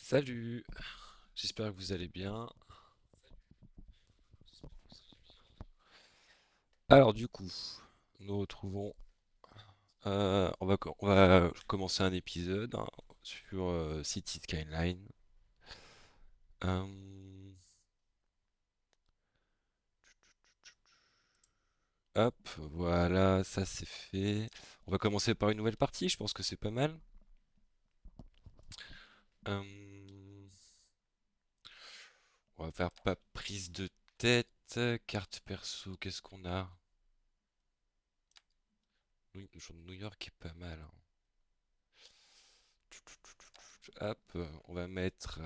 Salut, j'espère que vous allez bien. Alors du coup, nous retrouvons, on va commencer un épisode hein, sur City Skyline. Euh, Hop, voilà, ça c'est fait. On va commencer par une nouvelle partie, je pense que c'est pas mal. Euh, on va faire pas prise de tête, carte perso, qu'est-ce qu'on a? New York est pas mal, hein. Hop, on va mettre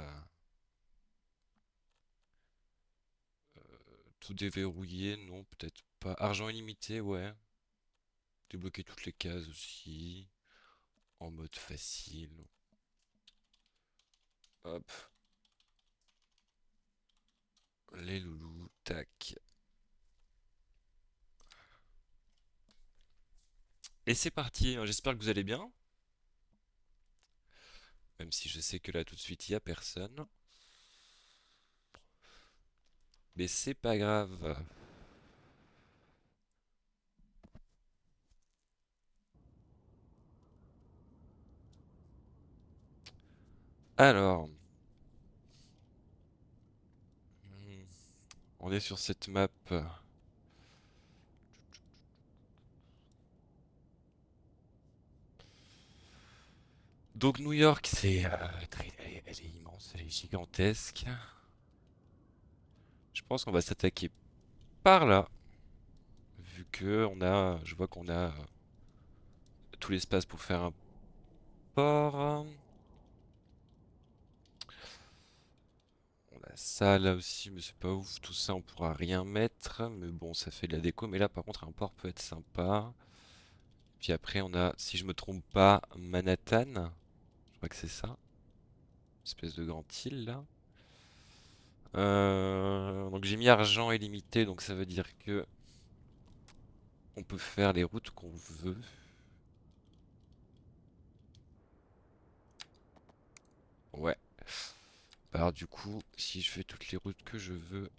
tout déverrouiller, non, peut-être pas. Argent illimité, ouais. Débloquer toutes les cases aussi. En mode facile. Hop, les loulous, tac. Et c'est parti, hein, j'espère que vous allez bien. Même si je sais que là tout de suite il n'y a personne. Mais c'est pas grave. Alors, hmm, on est sur cette map. Donc New York, c'est elle est immense, elle est gigantesque. Je pense qu'on va s'attaquer par là, vu que je vois qu'on a tout l'espace pour faire un port. On a ça là aussi, mais c'est pas ouf. Tout ça, on pourra rien mettre. Mais bon, ça fait de la déco. Mais là, par contre, un port peut être sympa. Puis après, on a, si je me trompe pas, Manhattan. Je crois que c'est ça. Espèce de grande île là. Donc j'ai mis argent illimité, donc ça veut dire que on peut faire les routes qu'on veut. Ouais. Alors du coup, si je fais toutes les routes que je veux,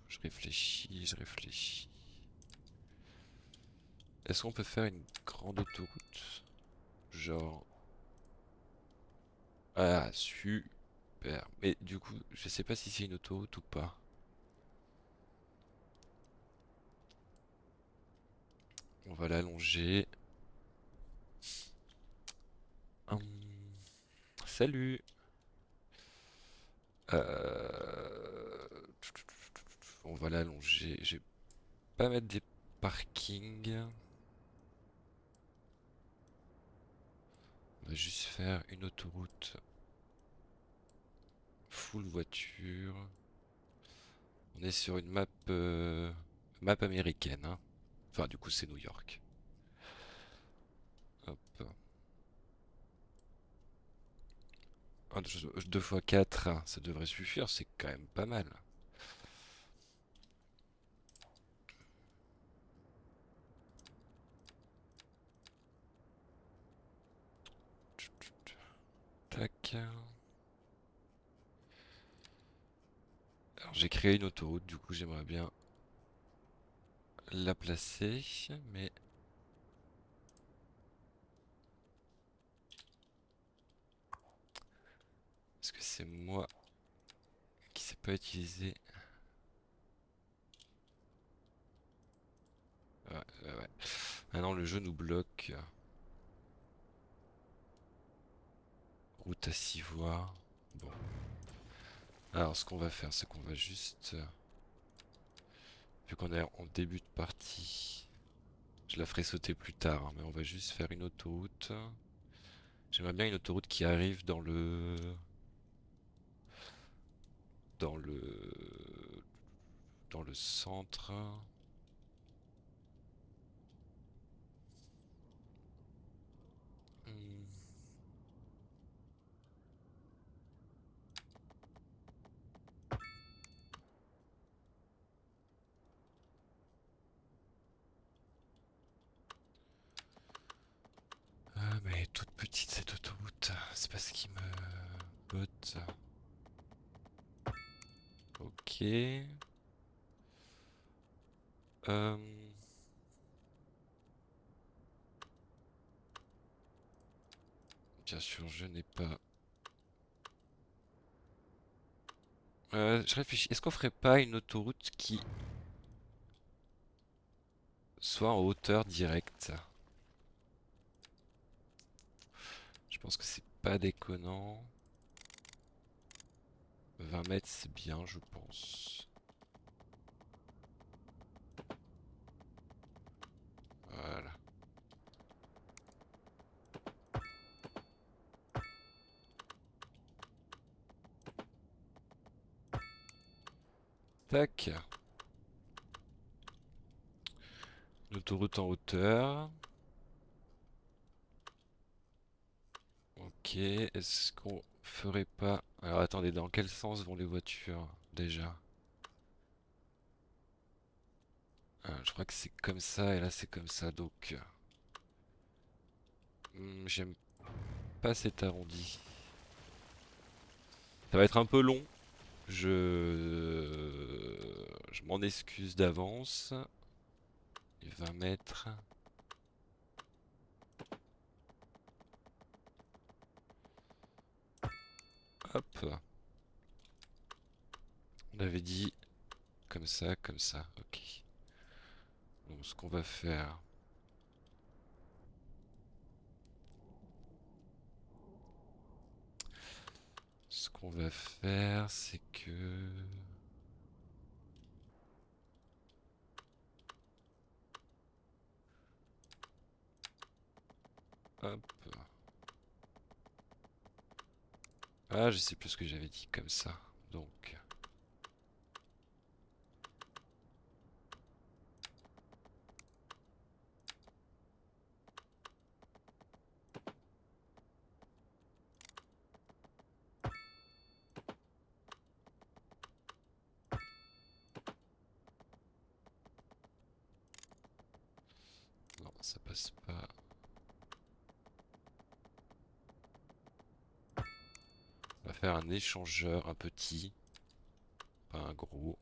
je réfléchis, je réfléchis. Est-ce qu'on peut faire une grande autoroute? Genre, ah, super. Mais du coup, je sais pas si c'est une autoroute ou pas. On va l'allonger. Hum, Salut. On va l'allonger. Je vais pas mettre des parkings. On va juste faire une autoroute full voiture. On est sur une map américaine, hein. Enfin, du coup, c'est New York. Hop. 2 fois 4, ça devrait suffire. C'est quand même pas mal. Tac. Alors, j'ai créé une autoroute. Du coup, j'aimerais bien la placer. Mais est-ce que c'est moi qui sais pas utiliser? Ouais, ouais, ouais. Maintenant, le jeu nous bloque. Route à 6 voies. Bon. Alors, ce qu'on va faire, c'est qu'on va juste... vu qu'on est en début de partie, je la ferai sauter plus tard, hein, mais on va juste faire une autoroute. J'aimerais bien une autoroute qui arrive dans le... dans le centre. Hmm. Elle est toute petite cette autoroute. C'est pas ce qui me botte. Ok. Euh, Bien sûr, je n'ai pas. Je réfléchis. Est-ce qu'on ferait pas une autoroute qui soit en hauteur directe? Je pense que c'est pas déconnant. 20 mètres, c'est bien, je pense. Voilà. Tac. Une autoroute en hauteur. Ok. Est-ce qu'on ferait pas... Alors attendez, dans quel sens vont les voitures déjà? Je crois que c'est comme ça et là c'est comme ça, donc... j'aime pas cet arrondi. Ça va être un peu long. Je m'en excuse d'avance. 20 mètres. Hop. On avait dit comme ça, comme ça. Ok. Donc ce qu'on va faire... Ce qu'on va faire, c'est que... Hop. Ah, je sais plus ce que j'avais dit comme ça. Donc... Non, ça passe pas. On va faire un échangeur, un petit, pas un gros.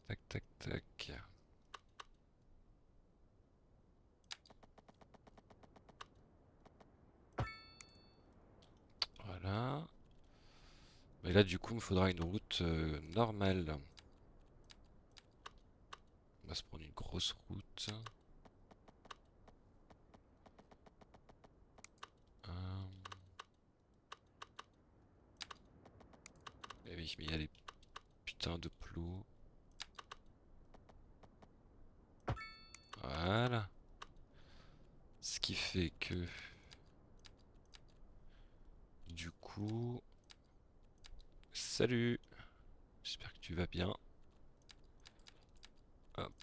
Tac, tac, tac. Voilà. Mais là, du coup, il me faudra une route normale. On va se prendre une grosse route. Euh, Eh oui, mais il y a les putains de plots. Voilà. Ce qui fait que... Du coup... Salut! J'espère que tu vas bien. Hop.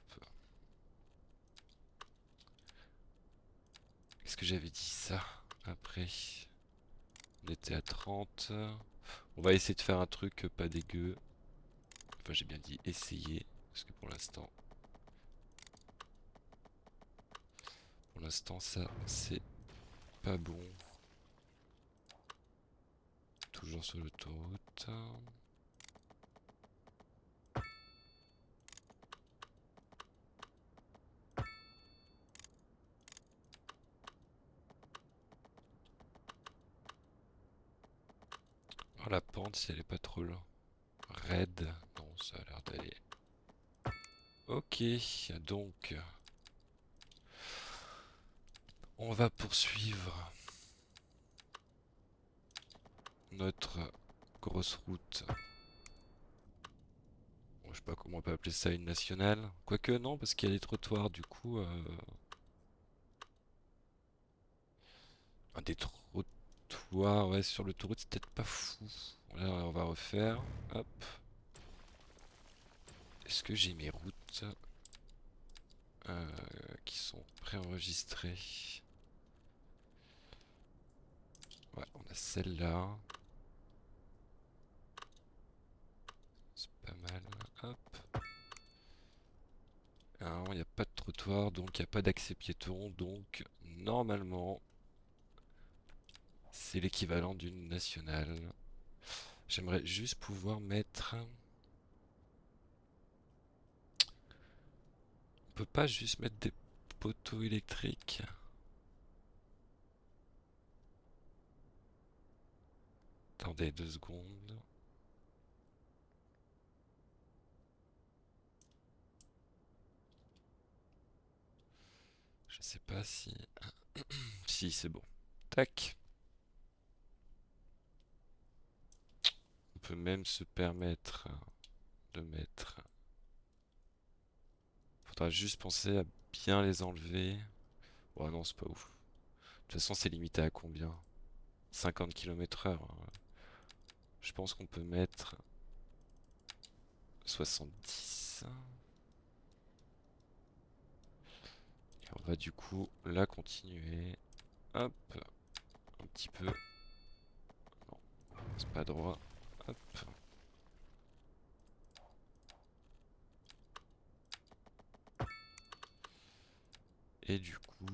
Qu'est-ce que j'avais dit ça? Après... On était à 30. On va essayer de faire un truc pas dégueu. Enfin, j'ai bien dit essayer. Parce que pour l'instant, ça, c'est pas bon. Toujours sur l'autoroute. Oh, la pente, si elle est pas trop là. Raide. Non, ça a l'air d'aller. Ok, donc... On va poursuivre notre grosse route. Bon, je sais pas comment on peut appeler ça, une nationale. Quoique non, parce qu'il y a des trottoirs, du coup... Des trottoirs, ouais, sur l'autoroute, c'est peut-être pas fou. Là, on va refaire. Hop. Est-ce que j'ai mes routes qui sont préenregistrées? Ouais, on a celle-là. C'est pas mal. Hop. apparemment il n'y a pas de trottoir, donc il n'y a pas d'accès piéton, donc normalement c'est l'équivalent d'une nationale. J'aimerais juste pouvoir mettre... On peut pas juste mettre des poteaux électriques? Attendez 2 secondes. Je sais pas si... Si, c'est bon. Tac. On peut même se permettre de mettre... Faudra juste penser à bien les enlever. Ouais, non, c'est pas ouf. De toute façon, c'est limité à combien? 50 km/h. Je pense qu'on peut mettre 70. Et on va du coup là continuer. Hop, un petit peu. Non, c'est pas droit. Hop. Et du coup...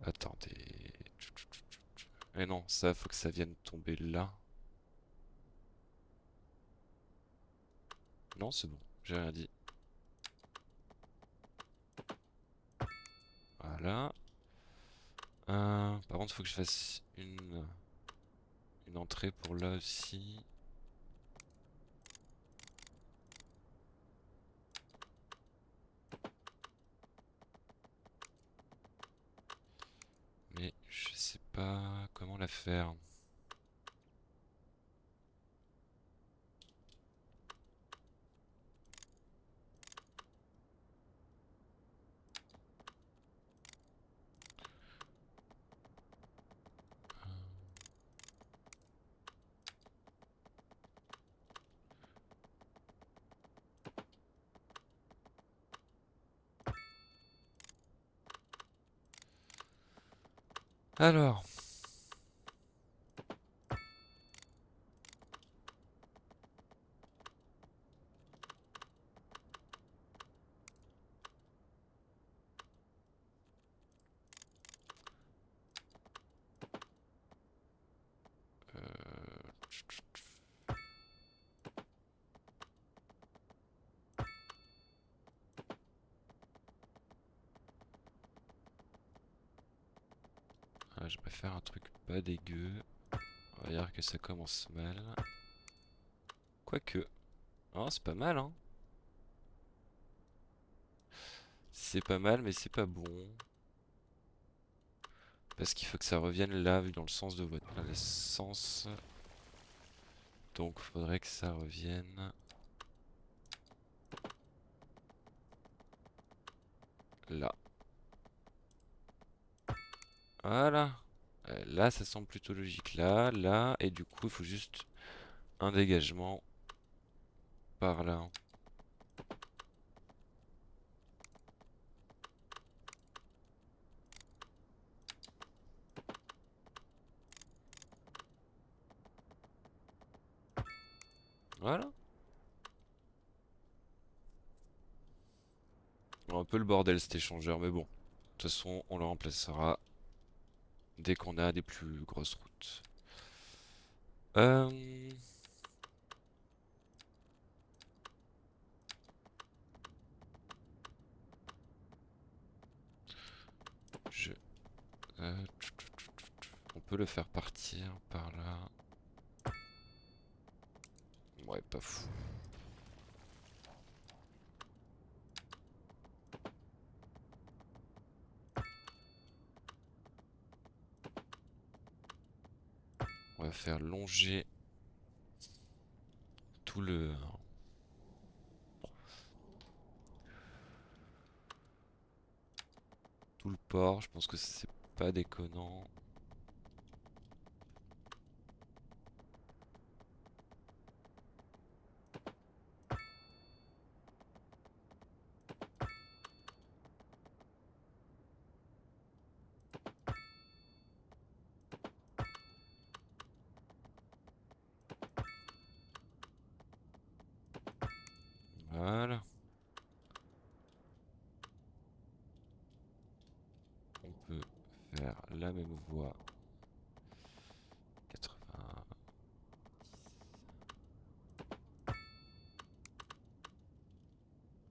Attendez. Mais non, ça, faut que ça vienne tomber là. Non, c'est bon, j'ai rien dit. Voilà. Par contre, faut que je fasse une entrée pour là aussi. Mais je sais pas comment la faire. Alors, euh, je vais faire un truc pas dégueu. On va dire que ça commence mal. Quoique. Oh, c'est pas mal, hein. C'est pas mal, mais c'est pas bon. Parce qu'il faut que ça revienne là, vu dans le sens de votre... dans le sens... Donc, faudrait que ça revienne... là. Voilà. Là, ça semble plutôt logique. Là, là, et du coup, il faut juste un dégagement par là. Voilà. Un peu le bordel cet échangeur, mais bon. De toute façon, on le remplacera dès qu'on a des plus grosses routes. Euh... Je... On peut le faire partir par là. Ouais, pas fou. On va faire longer tout le port. Je pense que c'est pas déconnant. Voilà. On peut faire la même voie. 80.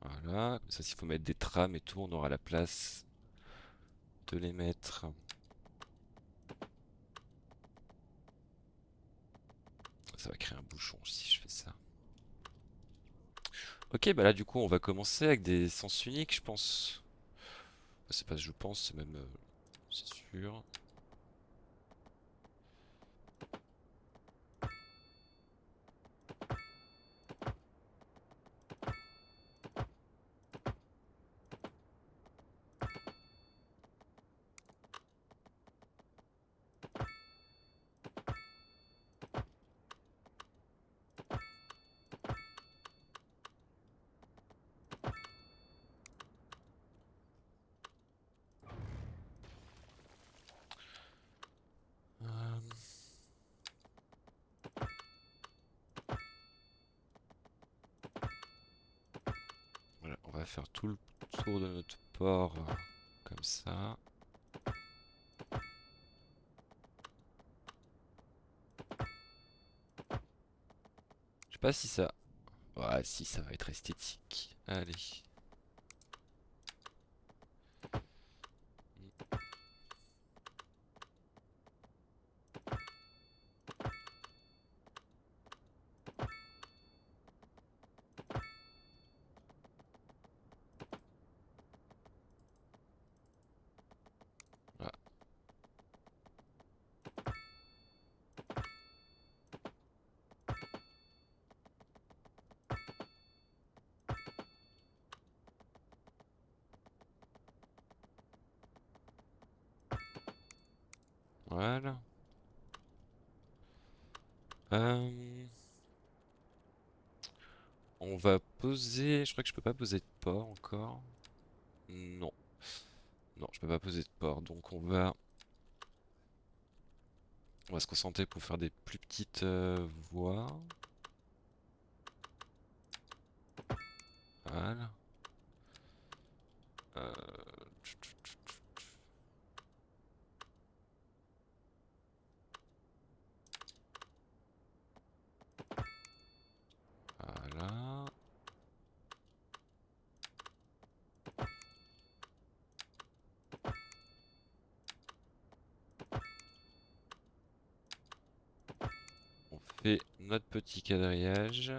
Voilà. Comme ça, s'il faut mettre des trames et tout, on aura la place de les mettre. Ça va créer un bouchon si je fais ça. Ok, bah là du coup on va commencer avec des sens uniques je pense. C'est pas je pense, c'est même... c'est sûr. Euh, Voilà, on va faire tout le tour de notre port comme ça. Je sais pas si ça... Ouais, si ça va être esthétique. Allez. Voilà. Voilà. Euh, On va poser... Je crois que je peux pas poser de port encore. Non. Non, je peux pas poser de port. Donc on va se concentrer pour faire des plus petites voies. Voilà. Euh, Voilà. On fait notre petit quadrillage.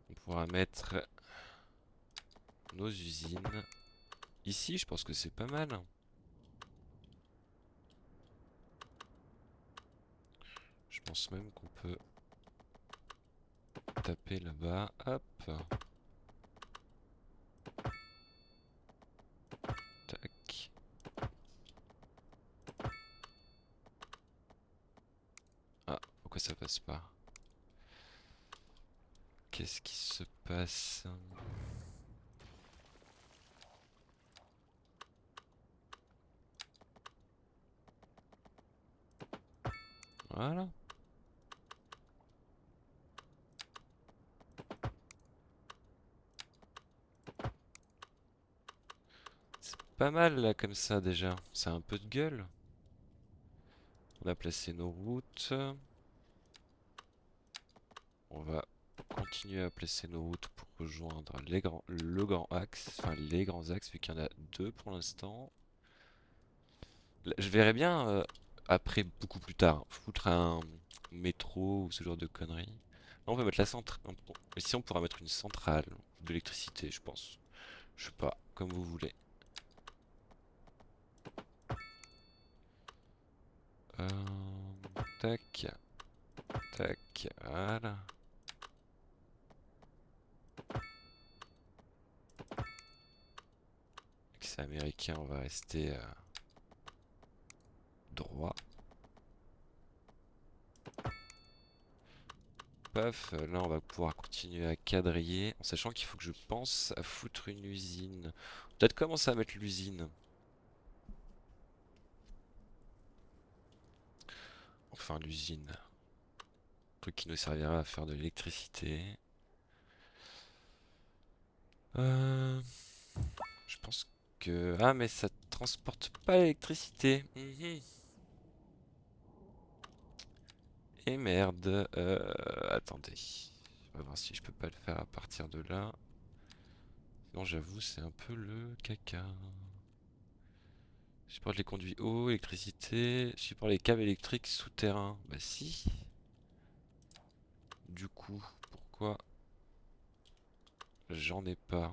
On pourra mettre nos usines. Ici, je pense que c'est pas mal. Je pense même qu'on peut taper là-bas. Hop. Tac. Ah, pourquoi ça passe pas? Qu'est-ce qui se passe? Voilà. C'est pas mal là comme ça déjà. C'est un peu de gueule. On a placé nos routes. On va continuer à placer nos routes pour rejoindre le grand axe. Enfin les grands axes vu qu'il y en a deux pour l'instant. Je verrais bien après, beaucoup plus tard, foutre un métro ou ce genre de conneries. Là, on va mettre la centrale. Ici, on pourra mettre une centrale d'électricité, je pense. Je sais pas, comme vous voulez. Euh, Tac, tac, voilà. C'est américain, on va rester droit. Paf, là on va pouvoir continuer à quadriller, en sachant qu'il faut que je pense à foutre une usine. Peut-être commencer à mettre l'usine. Enfin l'usine. Un truc qui nous servira à faire de l'électricité. Je pense que... Ah mais ça transporte pas l'électricité. Et merde. Attendez. On va voir si je peux pas le faire à partir de là. Sinon j'avoue c'est un peu le caca. Supporte les conduits eau, électricité, supporte les câbles électriques souterrains. Bah si. Du coup, pourquoi j'en ai pas?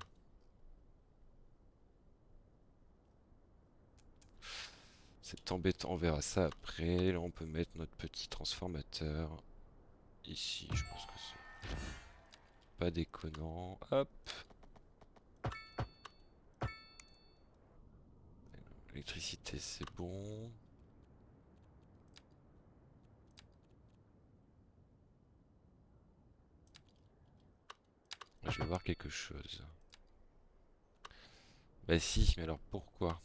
C'est embêtant, on verra ça après. Là on peut mettre notre petit transformateur. Ici, je pense que c'est pas déconnant. Hop. L'électricité c'est bon. Je vais voir quelque chose. Bah si, mais alors pourquoi?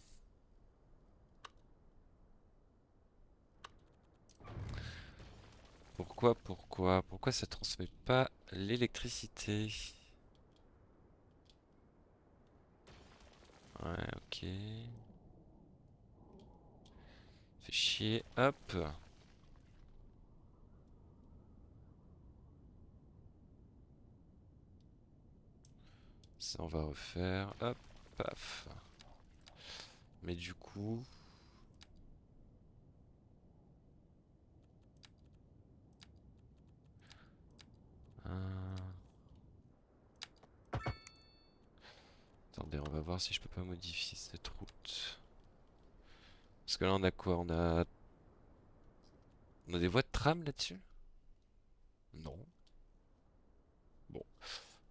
Pourquoi ça transmet pas l'électricité? Ouais, ok. Fait chier, hop. Ça on va refaire, hop, paf. Mais du coup... Attendez, on va voir si je peux pas modifier cette route. Parce que là on a quoi? On a des voies de tram là-dessus? Non. Bon,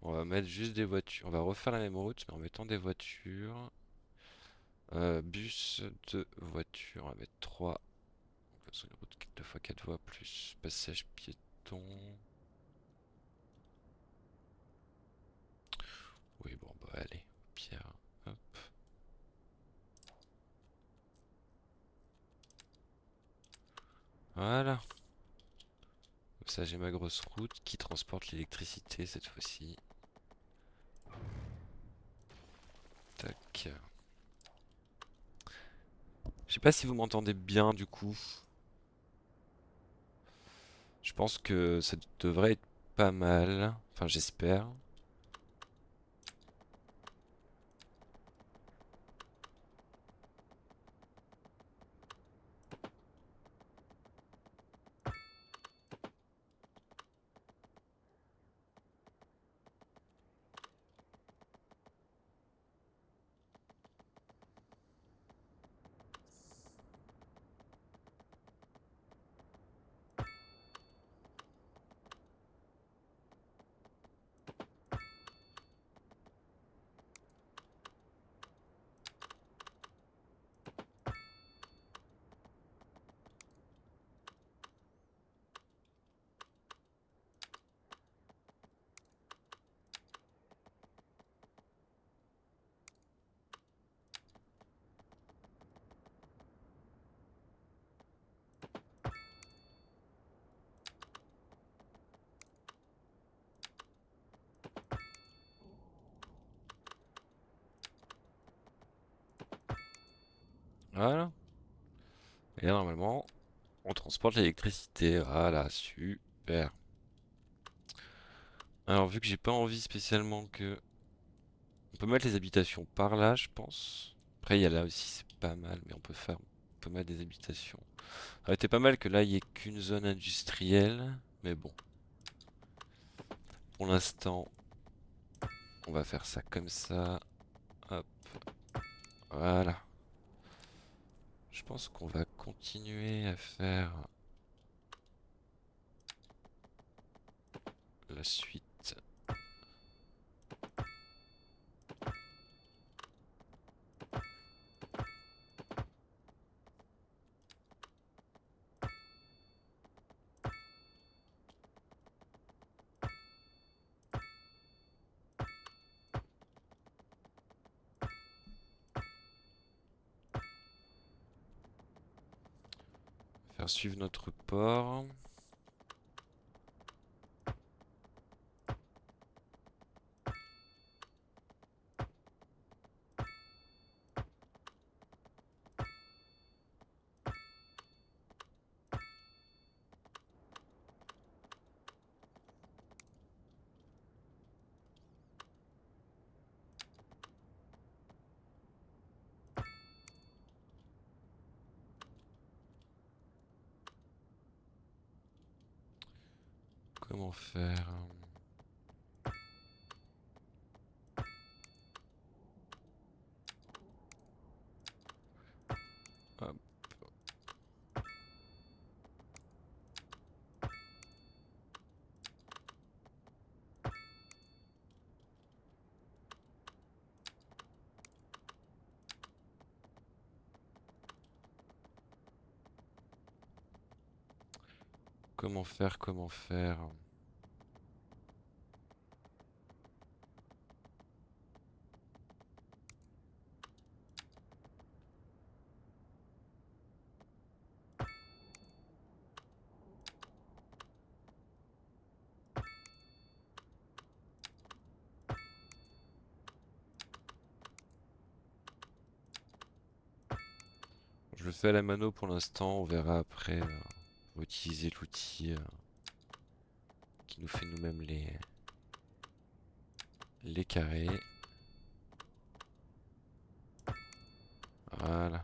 on va mettre juste des voitures. On va refaire la même route mais en mettant des voitures. Bus de voitures, on va mettre 3. Sur une route 2 fois 4 voies plus passage piéton. Oui bon bah allez, Pierre. Hop. Voilà. Comme ça j'ai ma grosse route qui transporte l'électricité cette fois-ci. Tac. Je sais pas si vous m'entendez bien du coup. Je pense que ça devrait être pas mal. Enfin j'espère. Voilà. Et là normalement on transporte l'électricité. Voilà, super. Alors vu que j'ai pas envie spécialement que... On peut mettre les habitations par là je pense. Après il y a là aussi c'est pas mal mais on peut mettre des habitations. Ça aurait été pas mal que là il y ait qu'une zone industrielle. Mais bon. Pour l'instant on va faire ça comme ça. Hop. Voilà. Je pense qu'on va continuer à faire la suite. Faire suivre notre port. Comment faire? Hop. Comment faire? Comment faire? Je le fais à la mano pour l'instant, on verra après. On va utiliser l'outil qui nous fait nous-mêmes les carrés. Voilà.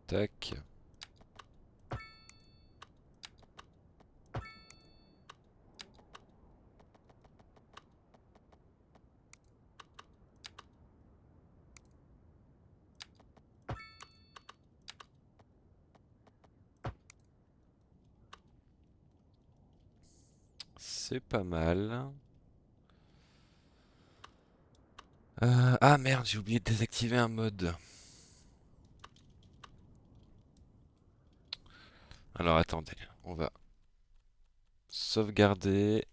Tac. C'est pas mal. Ah merde, j'ai oublié de désactiver un mode. Alors attendez, on va sauvegarder.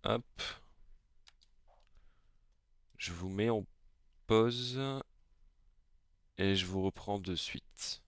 Hop. Je vous mets en pause et je vous reprends de suite.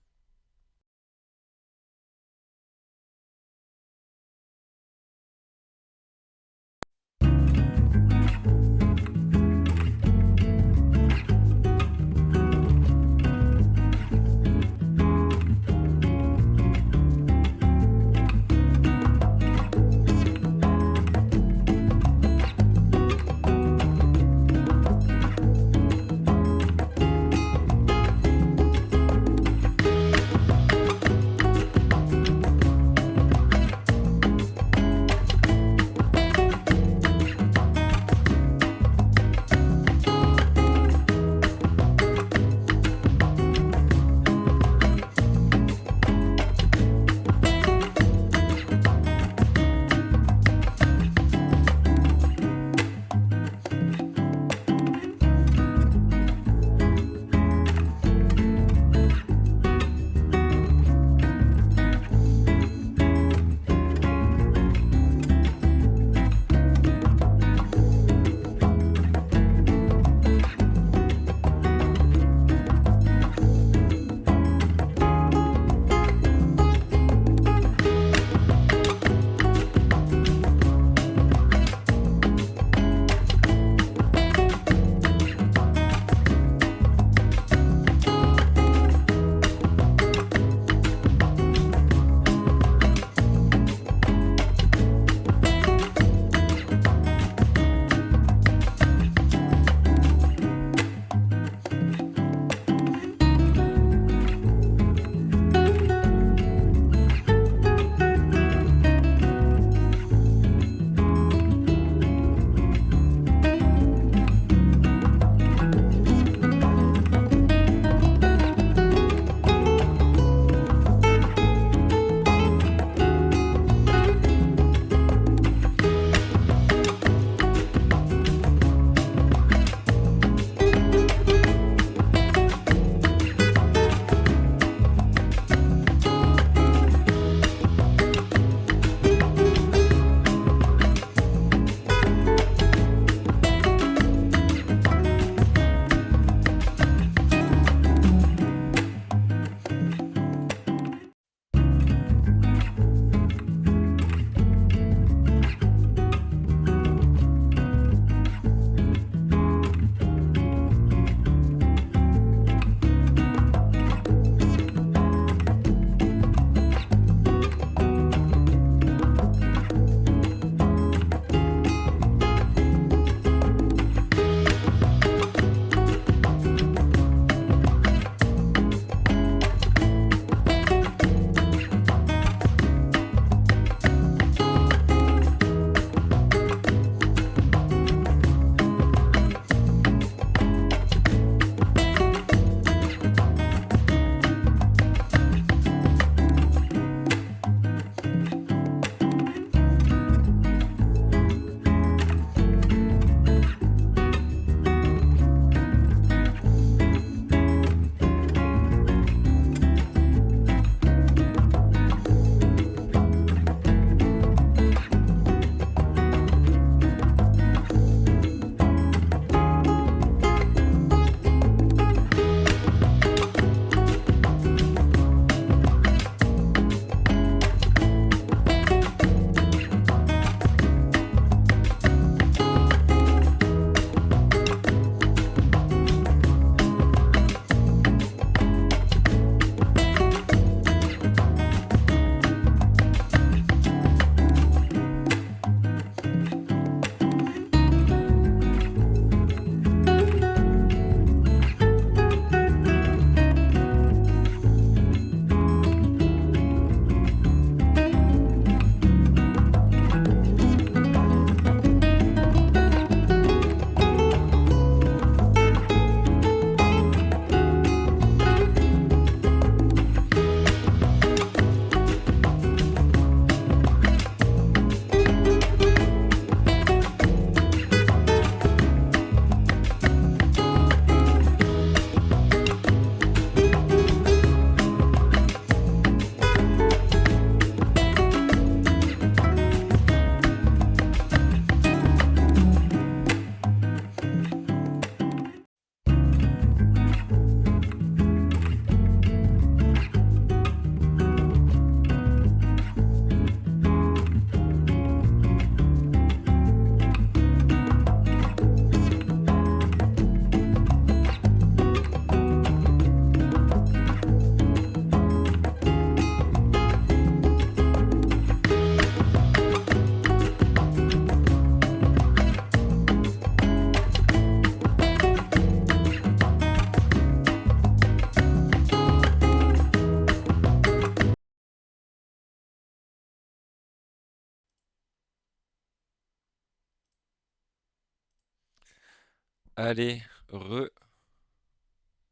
Allez,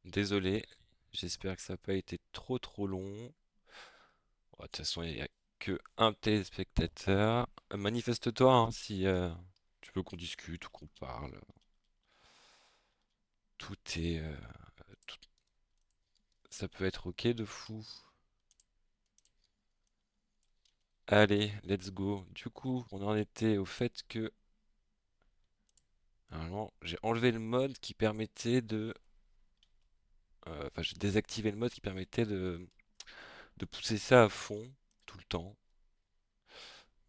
désolé. J'espère que ça n'a pas été trop long. Bon, de toute façon, il n'y a que un téléspectateur. Manifeste-toi hein, si tu veux qu'on discute ou qu'on parle. Tout est... tout- Ça peut être ok de fou. Allez, let's go. Du coup, on en était au fait que... Normalement, j'ai enlevé le mode qui permettait de... Enfin, j'ai désactivé le mode qui permettait de pousser ça à fond, tout le temps.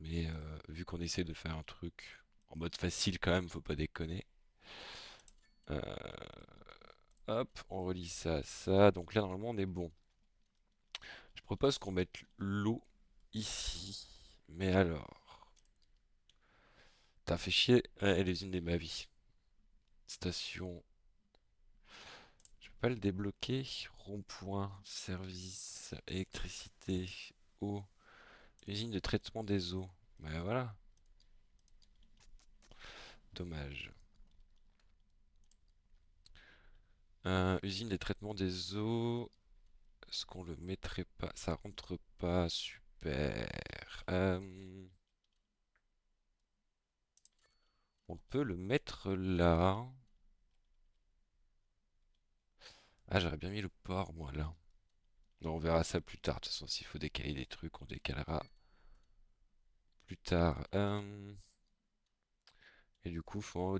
Mais vu qu'on essaie de faire un truc en mode facile quand même, faut pas déconner. Euh, Hop, on relie ça à ça. Donc là, normalement, on est bon. Je propose qu'on mette l'eau ici. Mais alors, t'as fait chier. Ouais, elle est une de ma vie. Station. Je peux pas le débloquer. Rond-point, service, électricité, eau, usine de traitement des eaux. Ben voilà, dommage. Usine de traitement des eaux. Est-ce qu'on le mettrait pas? Ça rentre pas. Super. On peut le mettre là. Ah, j'aurais bien mis le port, moi, là. Non, on verra ça plus tard. De toute façon, s'il faut décaler des trucs, on décalera plus tard. Et du coup, il faut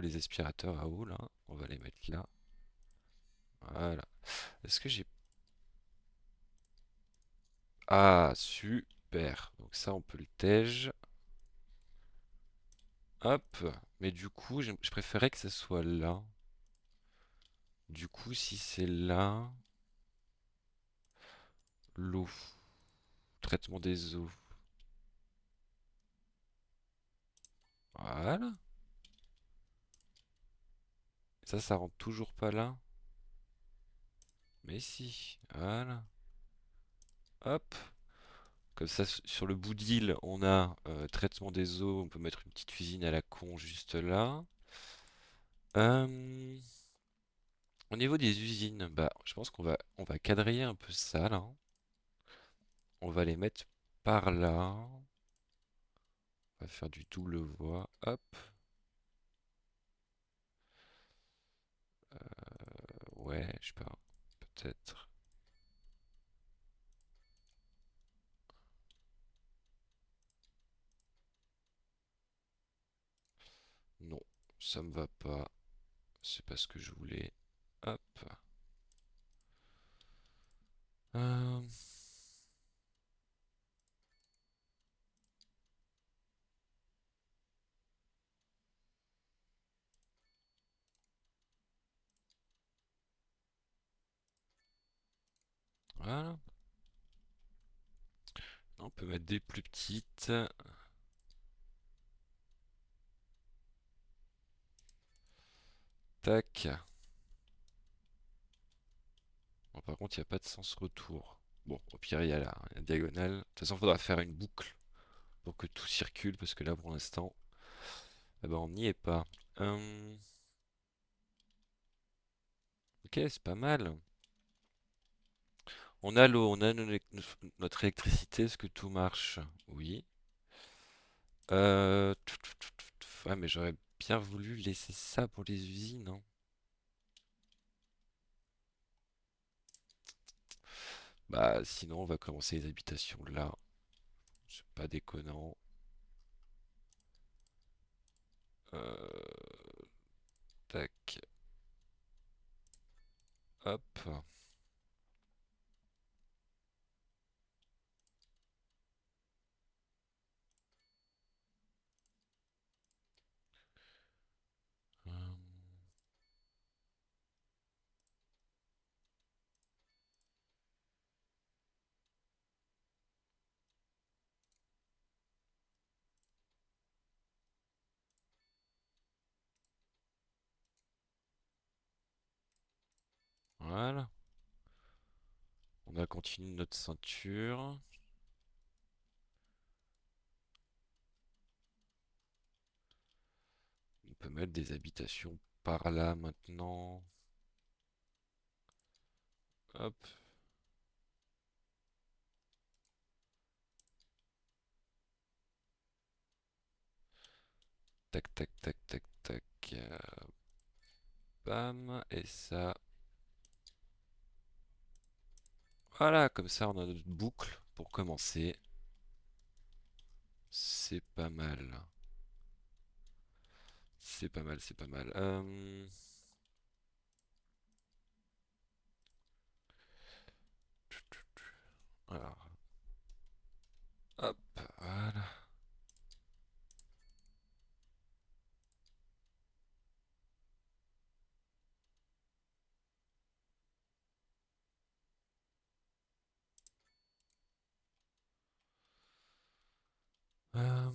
les aspirateurs à eau, là. On va les mettre là. Voilà. Est-ce que j'ai... Ah, super. Donc ça, on peut le tège. Hop. Mais du coup, je préférais que ça soit là. Du coup, si c'est là... L'eau. Traitement des eaux. Voilà. Ça rentre toujours pas là. Mais si. Voilà. Hop. Comme ça, sur le bout d'île, on a traitement des eaux. On peut mettre une petite usine à la con juste là. Euh, Au niveau des usines, bah, je pense on va quadriller un peu ça là. On va les mettre par là. On va faire du double voie. Hop. Ouais, je sais pas. Peut-être. Non, ça me va pas. C'est pas ce que je voulais. Hop. Euh, Voilà. On peut mettre des plus petites. Tac. Bon, par contre, il n'y a pas de sens retour. Bon, au pire, il y a la diagonale. De toute façon, il faudra faire une boucle pour que tout circule, parce que là, pour l'instant, eh ben, on n'y est pas. Hum, ok, c'est pas mal. On a l'eau, on a notre électricité, est-ce que tout marche? Oui. Ouais, mais j'aurais bien voulu laisser ça pour les usines, hein. Bah, sinon, on va commencer les habitations là. C'est pas déconnant. Euh, Tac, hop. Hum, Voilà. On a continué notre ceinture. On peut mettre des habitations par là maintenant. Hop. Tac, tac, tac, tac, tac. Bam. Et ça. Voilà, comme ça on a notre boucle pour commencer. C'est pas mal. C'est pas mal, c'est pas mal. Alors, hop, voilà. Euh,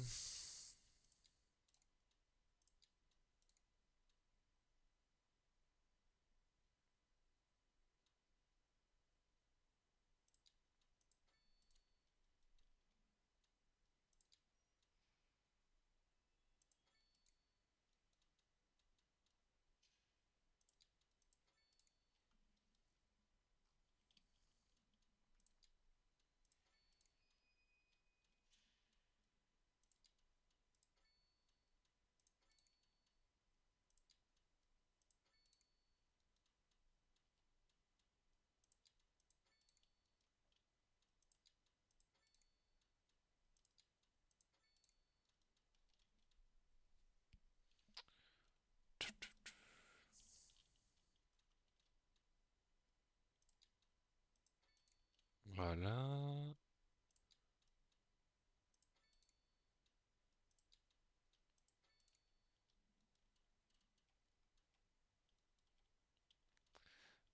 voilà.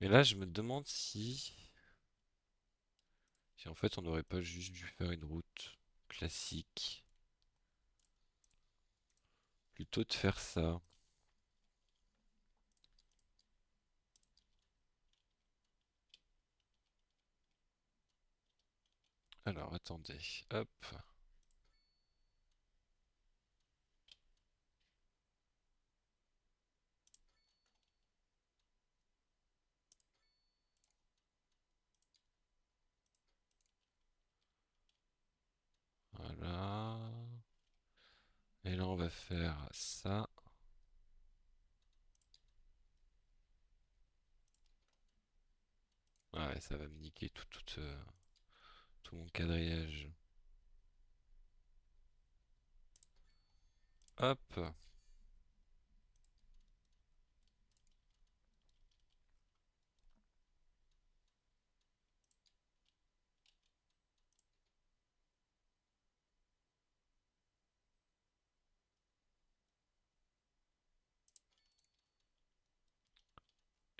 Mais là, je me demande si en fait on n'aurait pas juste dû faire une route classique. Plutôt de faire ça. Alors, attendez. Hop. Voilà. Et là, on va faire ça. Ouais, ça va me niquer tout mon quadrillage. Hop.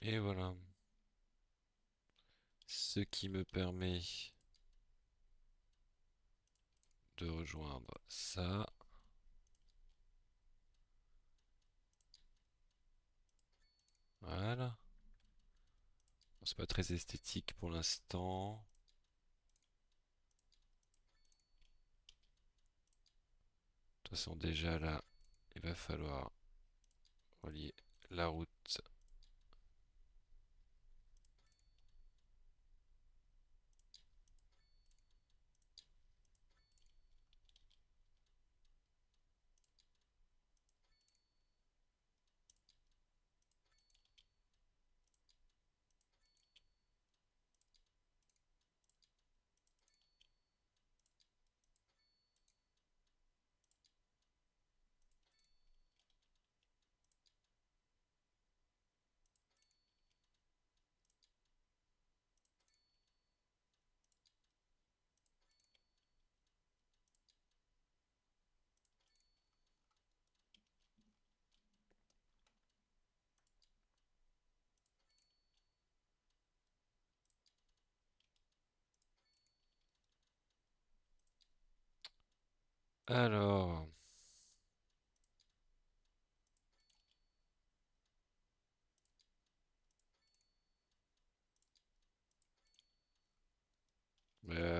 Et voilà. Ce qui me permet de rejoindre ça. Voilà. Bon, c'est pas très esthétique pour l'instant. De toute façon, déjà là, il va falloir relier la route. Alors,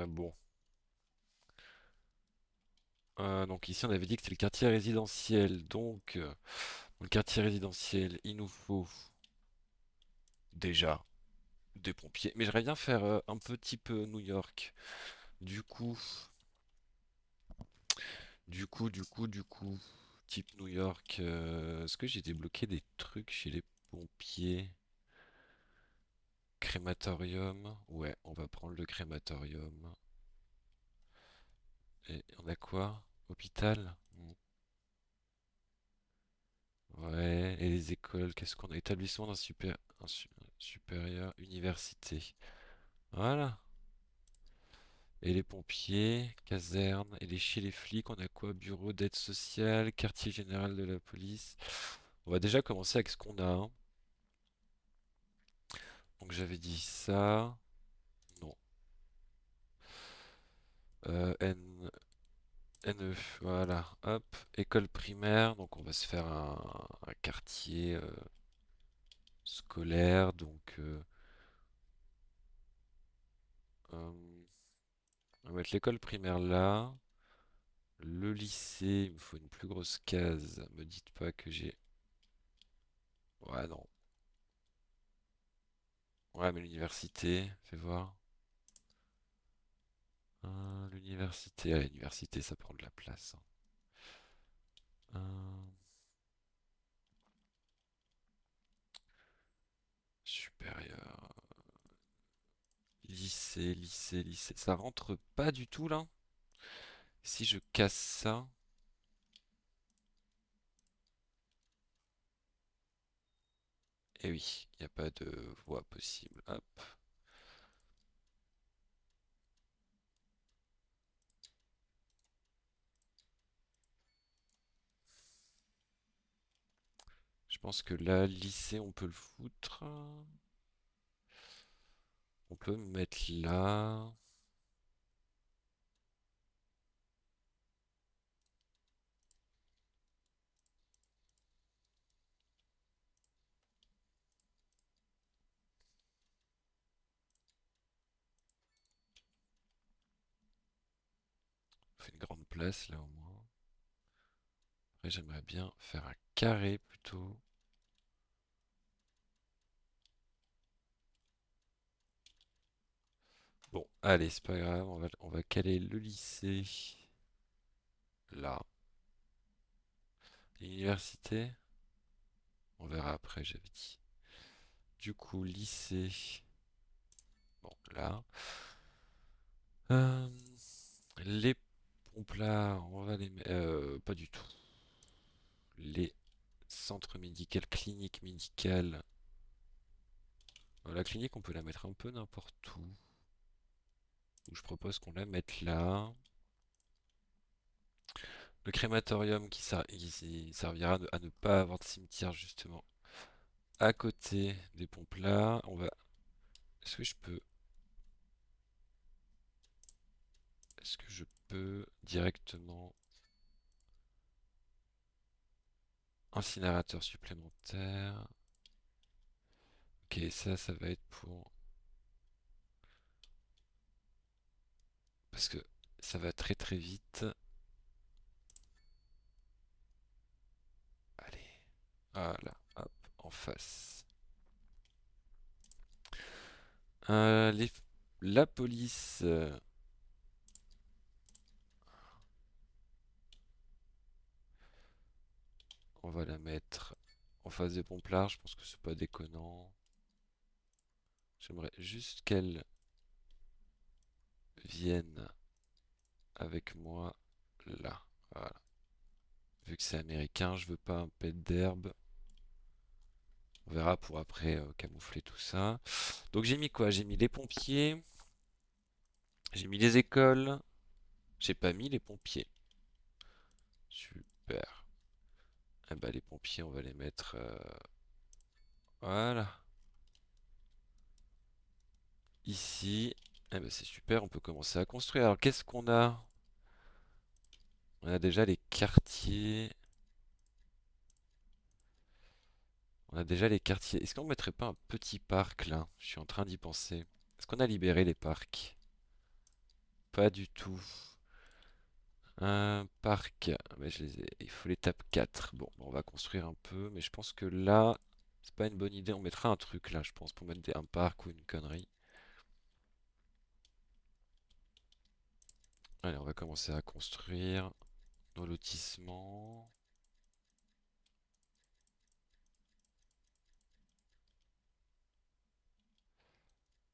bon. Donc ici, on avait dit que c'était le quartier résidentiel. Donc, Dans le quartier résidentiel, il nous faut déjà des pompiers. Mais j'aimerais bien faire un peu type New York. Du coup, du coup, type New York. Est-ce que j'ai débloqué des trucs chez les pompiers? Crématorium. Ouais, on va prendre le crématorium. Et on a quoi? Hôpital? Ouais, et les écoles, qu'est-ce qu'on a? Établissement d'un supérieur, université. Voilà. Et les pompiers, caserne, et chez les flics, on a quoi? Bureau d'aide sociale, quartier général de la police. On va déjà commencer avec ce qu'on a, hein. Donc j'avais dit ça. Non. N, NE, voilà. Hop. École primaire. Donc on va se faire un quartier scolaire. Donc euh, on va mettre l'école primaire là. Le lycée, il me faut une plus grosse case. Me dites pas que j'ai. Ouais, non. Ouais, mais l'université, fais voir. L'université, l'université, ça prend de la place, hein. Supérieur. Lycée. Ça rentre pas du tout là. Si je casse ça. Eh oui, il n'y a pas de voie possible. Hop. Je pense que là, lycée, on peut le foutre. On peut me mettre là. On fait une grande place là au moins. Après, j'aimerais bien faire un carré plutôt. Bon, allez, c'est pas grave, on va caler le lycée là. L'université, on verra après, j'avais dit. Du coup, lycée, bon, là. Euh, les pompes là, on va les mettre. Pas du tout. Les centres médicaux, cliniques médicales. La clinique, on peut la mettre un peu n'importe où. Donc, je propose qu'on la mette là. Le crématorium qui servira à ne pas avoir de cimetière justement à côté des pompes là. On va. Est-ce que je peux. Est-ce que je peux directement. Incinérateur supplémentaire. Ok, ça va être pour. Parce que ça va très très vite. Allez. Voilà, hop, en face. Euh, les- La police. On va la mettre en face des pompes larges. Je pense que c'est pas déconnant. J'aimerais juste qu'elle vienne avec moi là. Voilà. Vu que c'est américain, je veux pas un pet d'herbe. On verra pour après camoufler tout ça. Donc j'ai mis quoi? J'ai mis les pompiers. J'ai mis les écoles. J'ai pas mis les pompiers. Super. Eh ben, les pompiers, on va les mettre. Voilà. Ici. Eh ben, c'est super, on peut commencer à construire. Alors qu'est-ce qu'on a? On a déjà les quartiers. On a déjà les quartiers. Est-ce qu'on mettrait pas un petit parc là? Je suis en train d'y penser. Est-ce qu'on a libéré les parcs? Pas du tout. Un parc. Mais il faut l'étape 4. Bon, on va construire un peu, mais je pense que là, c'est pas une bonne idée. On mettra un truc là, je pense, pour mettre un parc ou une connerie. Allez, on va commencer à construire nos lotissements.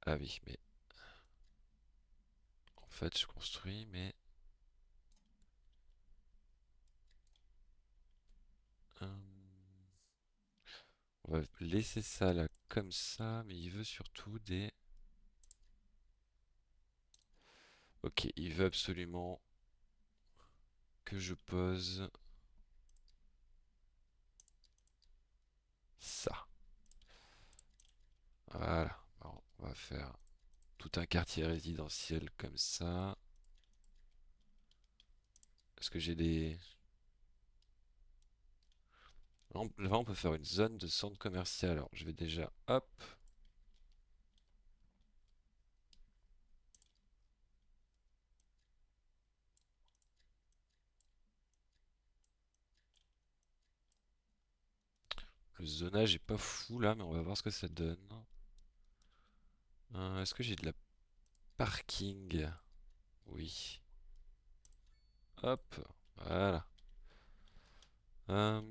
Ah oui, mais en fait, je construis, mais euh, on va laisser ça là comme ça, mais il veut surtout des. Ok, il veut absolument que je pose ça. Voilà. Alors, on va faire tout un quartier résidentiel comme ça. Est-ce que j'ai des. Là, on peut faire une zone de centre commercial. Alors, je vais déjà. Hop. Le zonage est pas fou là, mais on va voir ce que ça donne. Est-ce que j'ai de la parking? Oui. Hop. Voilà. Euh,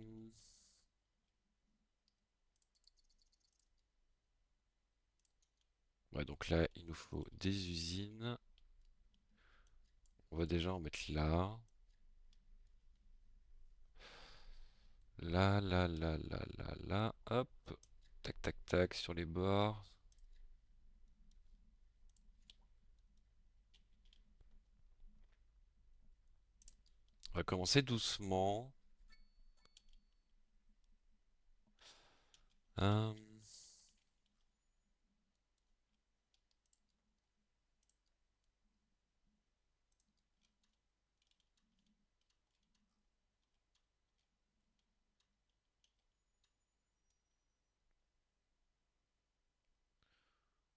Ouais, donc là, il nous faut des usines. On va déjà en mettre là. Là, là, là, là, là, là. Hop. Tac, tac, tac sur les bords. On va commencer doucement. Euh,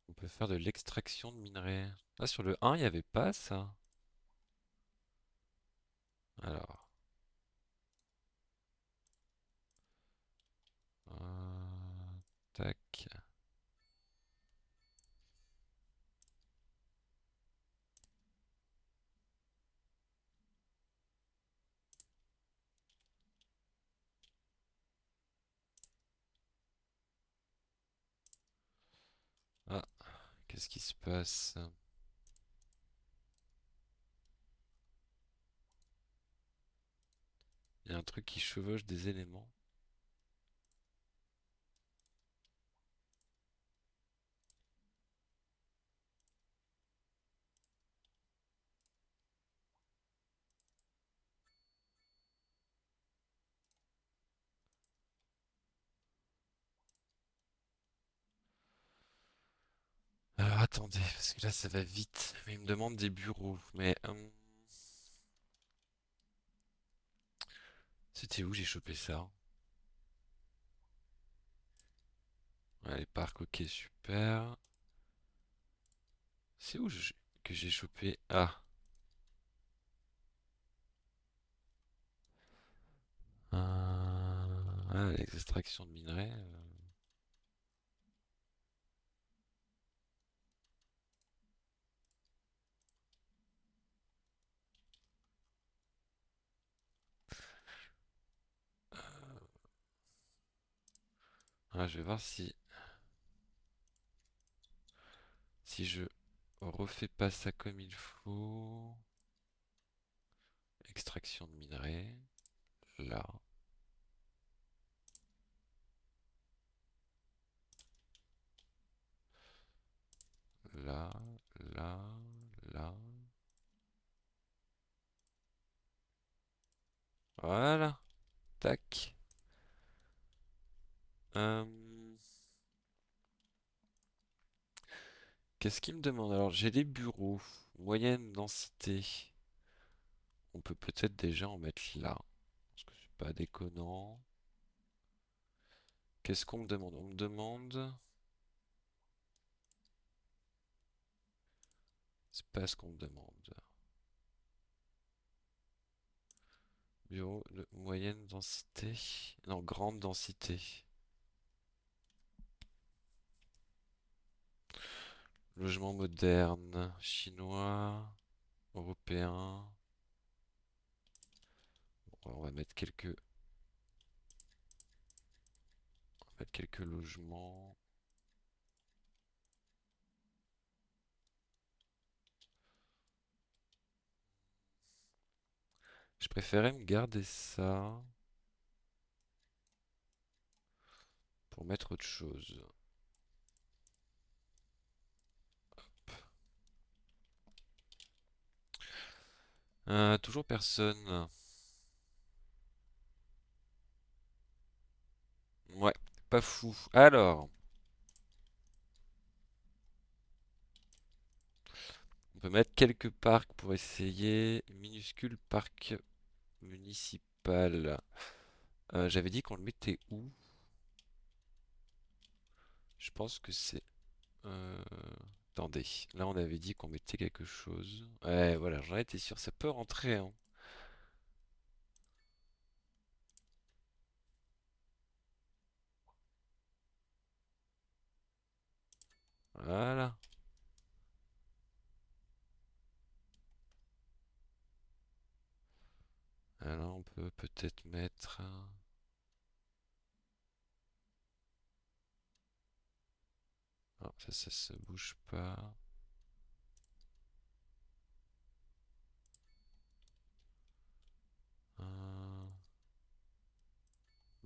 on peut faire de l'extraction de minerais. Ah, sur le 1, il n'y avait pas ça. Alors. Tac. Ah, qu'est-ce qui se passe? Il y a un truc qui chevauche des éléments. Alors attendez, parce que là ça va vite. Mais il me demande des bureaux. Mais c'était où j'ai chopé ça? Ouais, les parcs, ok, super. C'est où que j'ai chopé? Ah, les extractions de minerais. Je vais voir si je refais pas ça comme il faut. Extraction de minerais. Là, là, là, là. Voilà. Tac. Euh, Qu'est-ce qu'il me demande? Alors, j'ai des bureaux. Moyenne densité. On peut peut-être déjà en mettre là. Parce que c'est pas déconnant. Qu'est-ce qu'on me demande? On me demande. C'est pas ce qu'on me demande. Bureau de moyenne densité. Non, grande densité. Logement moderne. Chinois. Européen. Bon, on va mettre quelques logements. Je préférais me garder ça pour mettre autre chose. Toujours personne. Ouais, pas fou. Alors, on peut mettre quelques parcs pour essayer. Minuscule parc municipal. J'avais dit qu'on le mettait où? Je pense que c'est... euh, Attendez, là on avait dit qu'on mettait quelque chose. Ouais, voilà, j'en étais sûr, ça peut rentrer, hein. Voilà. Alors on peut peut-être mettre... Non, ça se bouge pas. Euh,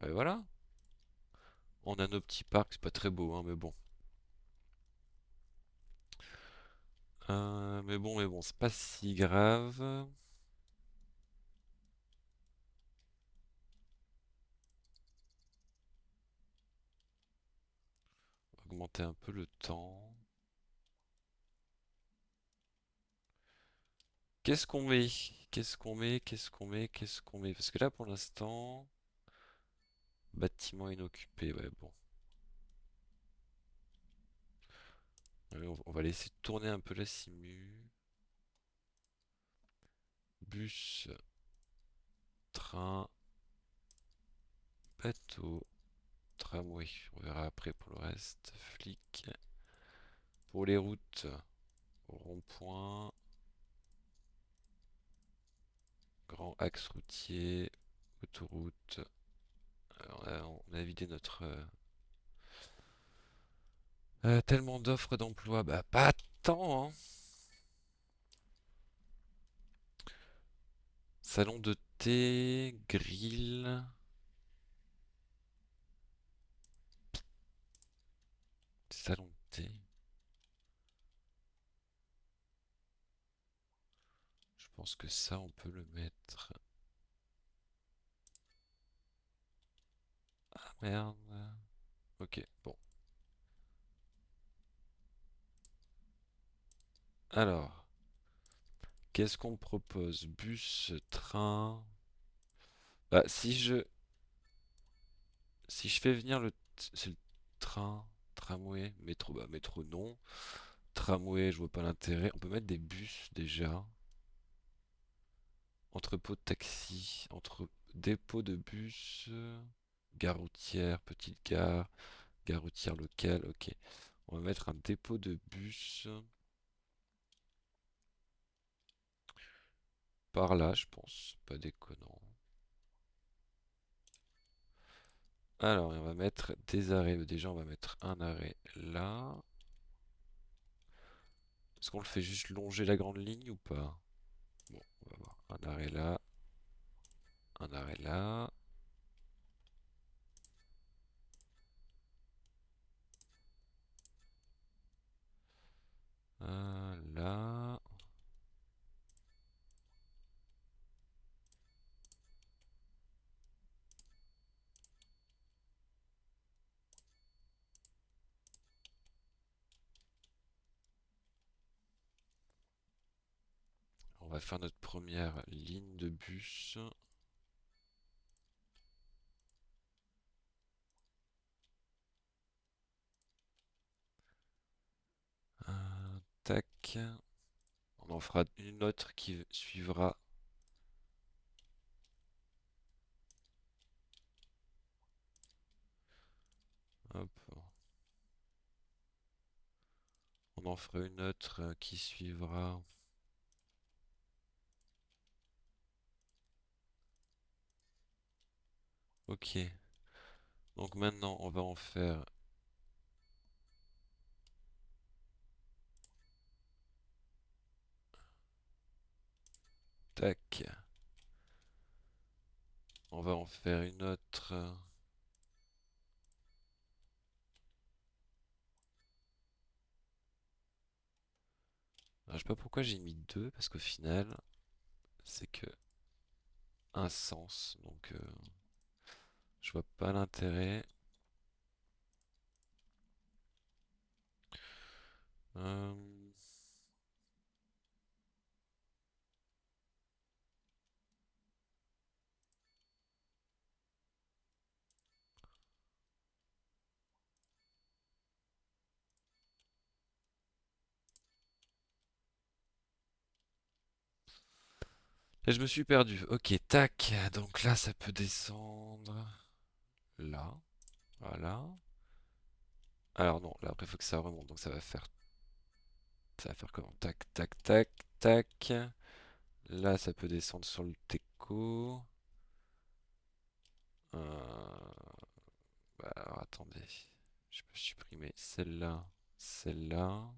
Ben voilà. On a nos petits parcs, c'est pas très beau, hein, mais bon. Mais bon, c'est pas si grave. Augmenter un peu le temps. Qu'est-ce qu'on met? Qu'est-ce qu'on met? Qu'est-ce qu'on met? Qu'est-ce qu'on met? Parce que là, pour l'instant, bâtiment inoccupé. Ouais, bon. On va laisser tourner un peu la simu. Bus, train, bateau, tramway. On verra après pour le reste. Flic. Pour les routes, rond-point, grand axe routier, autoroute. Alors, on a vidé notre... tellement d'offres d'emploi. Bah, pas tant, hein. Salon de thé, grill, salon de thé. Je pense que ça, on peut le mettre. Ah merde. Ok, bon. Alors, qu'est-ce qu'on propose? Bus, train. Bah, si je fais venir c'est le train, tramway, métro, bah métro non. Tramway, je vois pas l'intérêt. On peut mettre des bus déjà. Entrepôt de taxi, dépôt de bus, gare routière, petite gare, gare routière locale, ok. On va mettre un dépôt de bus par là, je pense. Pas déconnant. Alors, on va mettre des arrêts. Déjà, on va mettre un arrêt là. Est-ce qu'on le fait juste longer la grande ligne ou pas? Bon, on va voir. Un arrêt là, un arrêt là. Un là. On va faire notre première ligne de bus. Tac. On en fera une autre qui suivra Hop. On en fera une autre qui suivra. Ok. Donc maintenant, on va en faire... Tac. On va en faire une autre. Je sais pas pourquoi j'ai mis deux, parce qu'au final, c'est que un sens. Donc, je vois pas l'intérêt. Euh, Et je me suis perdu. Ok, tac. Donc là, ça peut descendre. Là. Voilà. Alors non, là après, il faut que ça remonte. Donc ça va faire... Ça va faire comment? Tac, tac, tac, tac. Là, ça peut descendre sur le teco. Bah, alors attendez. Je peux supprimer celle-là, celle-là.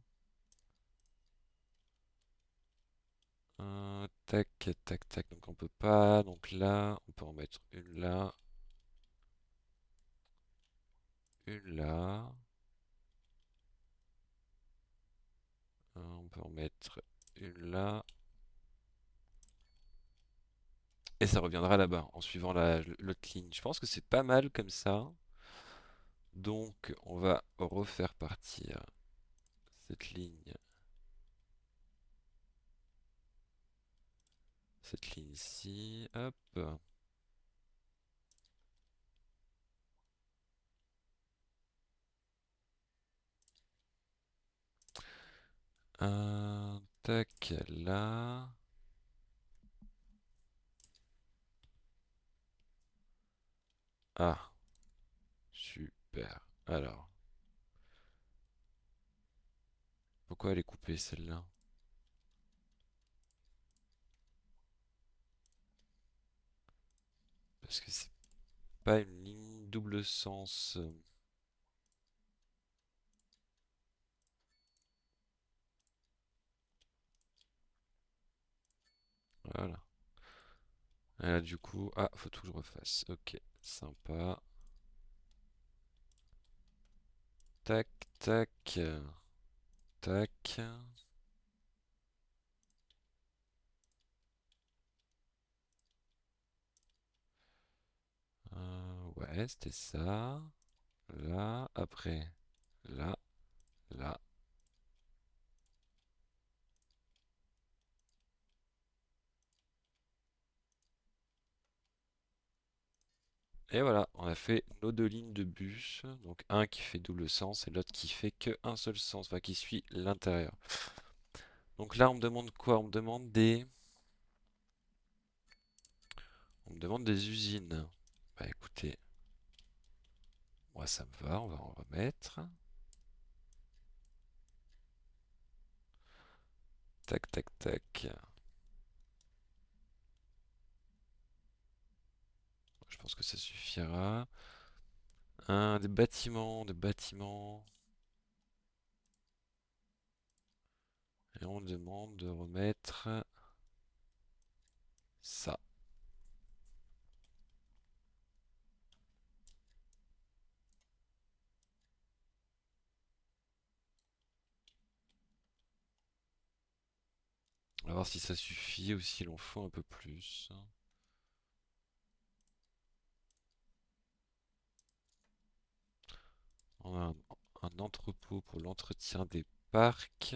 Tac, tac, tac. Donc on peut pas. Donc là, on peut en mettre une là, une là. On peut en mettre une là. Et ça reviendra là-bas en suivant l'autre ligne. Je pense que c'est pas mal comme ça. Donc on va refaire partir cette ligne ici. Hop. Tac, là. Ah, super. Alors, pourquoi elle est coupée celle-là? Parce que c'est pas une ligne double sens. Voilà. Et là, du coup, ah, faut tout que je refasse. Ok, sympa. Tac, tac, tac. Ouais, c'était ça. Là, après, là, là. Et voilà, on a fait nos deux lignes de bus. Donc un qui fait double sens et l'autre qui fait que un seul sens, enfin qui suit l'intérieur. Donc là, on me demande quoi? On me demande des usines. Bah écoutez, moi ça me va, on va en remettre. Tac, tac, tac. Je pense que ça suffira. Des bâtiments, des bâtiments. Et on demande de remettre ça. On va voir si ça suffit ou s'il en faut un peu plus. On a un entrepôt pour l'entretien des parcs.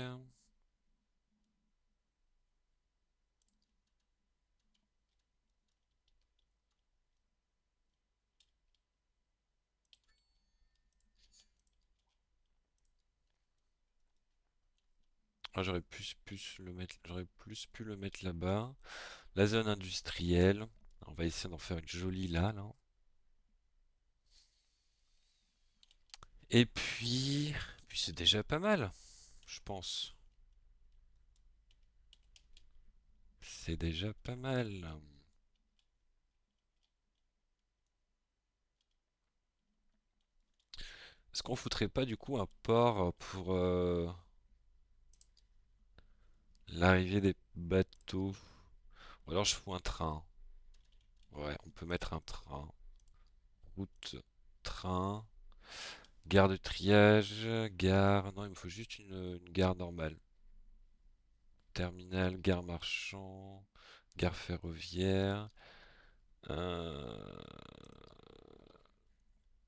Ah, j'aurais plus pu le mettre là-bas. La zone industrielle. On va essayer d'en faire une jolie là. Et puis c'est déjà pas mal, je pense. C'est déjà pas mal. Est-ce qu'on foutrait pas du coup un port pour l'arrivée des bateaux? Ou alors je fous un train. Ouais, on peut mettre un train. Route, train, gare de triage, gare. Non, il me faut juste une gare normale. Terminal, gare marchand, gare ferroviaire, euh,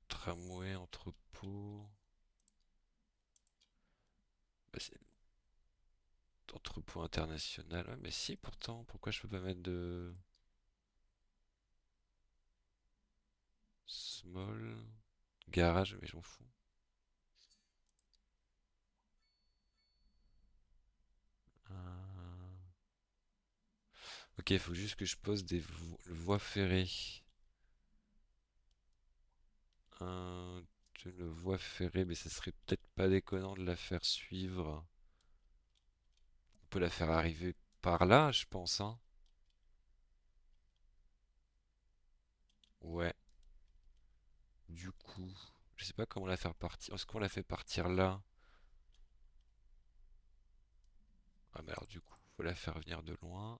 tramway, entrepôt. Bah, c'est entrepôt international. Ouais, mais si, pourtant, pourquoi je peux pas mettre de small garage? Mais j'en fous. Euh, Ok, il faut juste que je pose des voies ferrées. Un, une voie ferrée, mais ça serait peut-être pas déconnant de la faire suivre. On peut la faire arriver par là, je pense, hein. Ouais, du coup, je sais pas comment la faire partir. Est-ce qu'on la fait partir là? Ah, mais alors du coup, faut la faire venir de loin.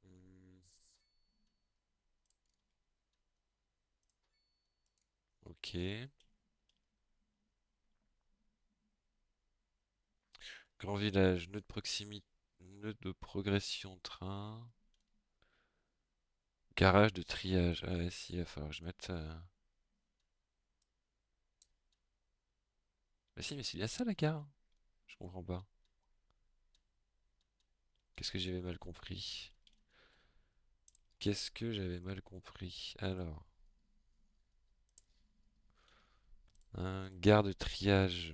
Hmm, ok. Grand village, nœud de proximité, nœud de progression train, garage de triage. Ah ouais, si, il va falloir que je mette. Bah si, mais c'est bien ça la gare. Je comprends pas. Qu'est-ce que j'avais mal compris? Qu'est-ce que j'avais mal compris? Alors, un gare de triage.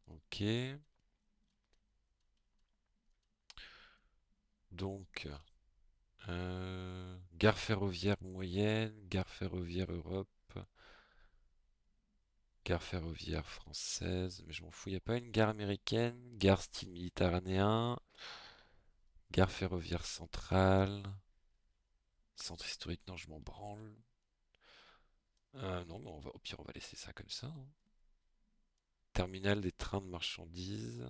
Ok. Donc, gare ferroviaire moyenne, gare ferroviaire Europe, gare ferroviaire française. Mais je m'en fous, y a pas une gare américaine, gare style méditerranéen, gare ferroviaire centrale, centre historique, non, je m'en branle. Non, mais au pire, on va laisser ça comme ça, hein. Terminal des trains de marchandises.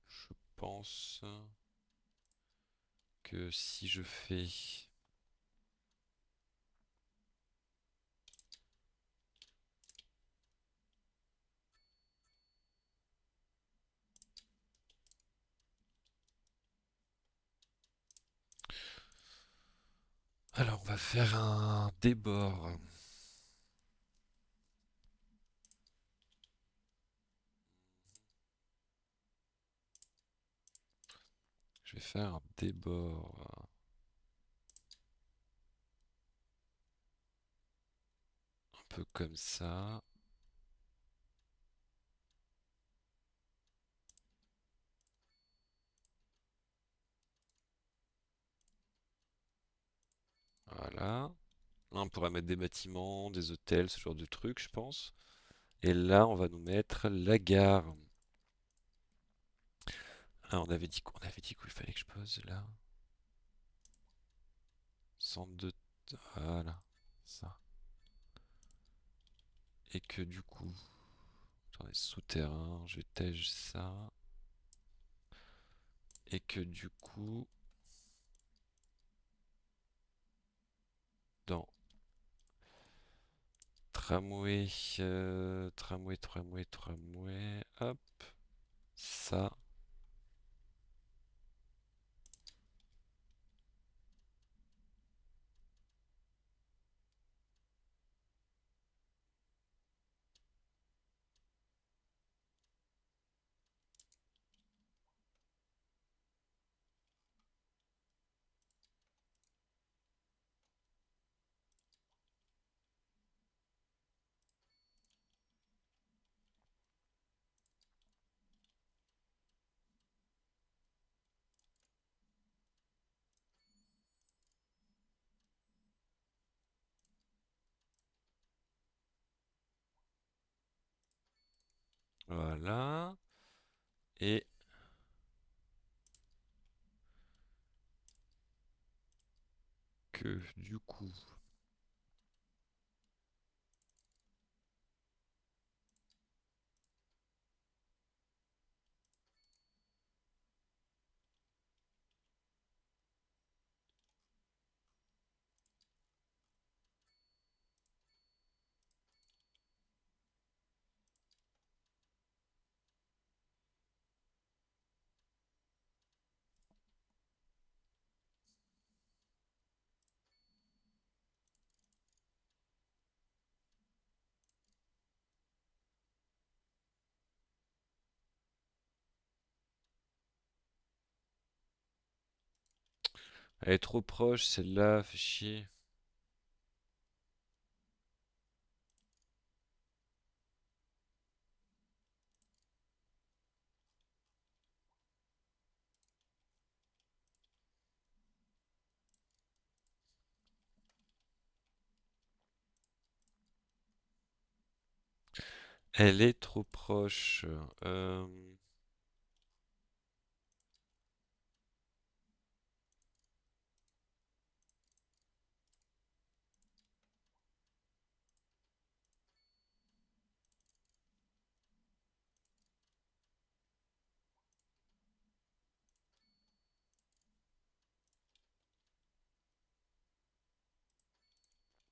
Je pense que si je fais... Alors, on va faire un débord. Je vais faire un débord un peu comme ça. Voilà. Là, on pourra mettre des bâtiments, des hôtels, ce genre de trucs, je pense. Et là, on va nous mettre la gare. Ah, on avait dit qu'il fallait que je pose là. Centre de... Voilà. Ça. Et que du coup... Attendez, souterrain, je tège ça. Et que du coup... Dans tramway, tramway, hop, ça. Voilà. Et que du coup... Elle est trop proche, celle-là, fait chier. Elle est trop proche. Euh,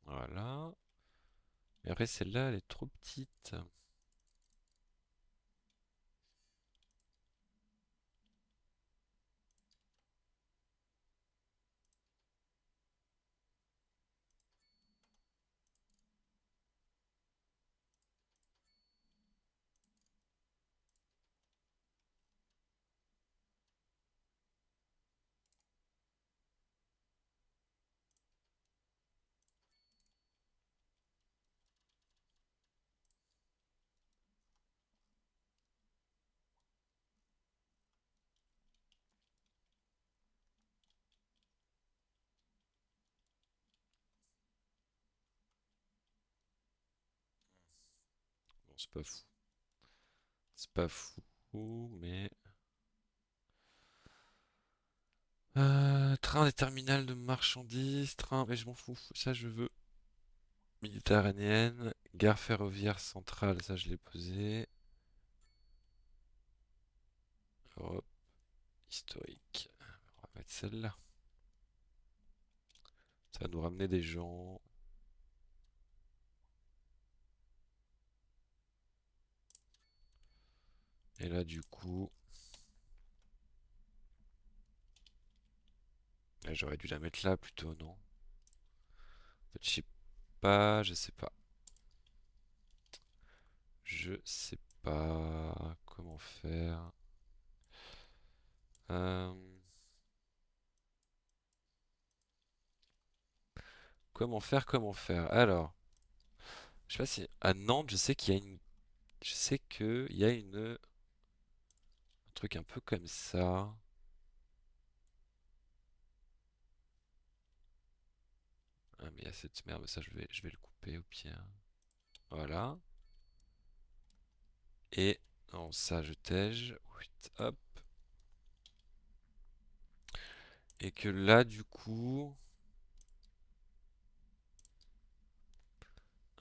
voilà. Et après, celle-là, elle est trop petite. Bon, c'est pas fou. C'est pas fou, mais... train des terminales de marchandises, train... Mais je m'en fous, ça je veux. Méditerranéenne, gare ferroviaire centrale, ça je l'ai posé. Europe, historique. On va mettre celle-là. Ça va nous ramener des gens. Et là, du coup, j'aurais dû la mettre là plutôt, non? En fait, je sais pas, je sais pas. Je sais pas comment faire. Euh, comment faire, comment faire? Alors, je sais pas si à Nantes, je sais qu'il y a une, je sais que il y a un truc un peu comme ça. Ah, mais il y a cette merde, ça je vais le couper au pire. Voilà. Et non, ça je tège. Hop. Et que là, du coup,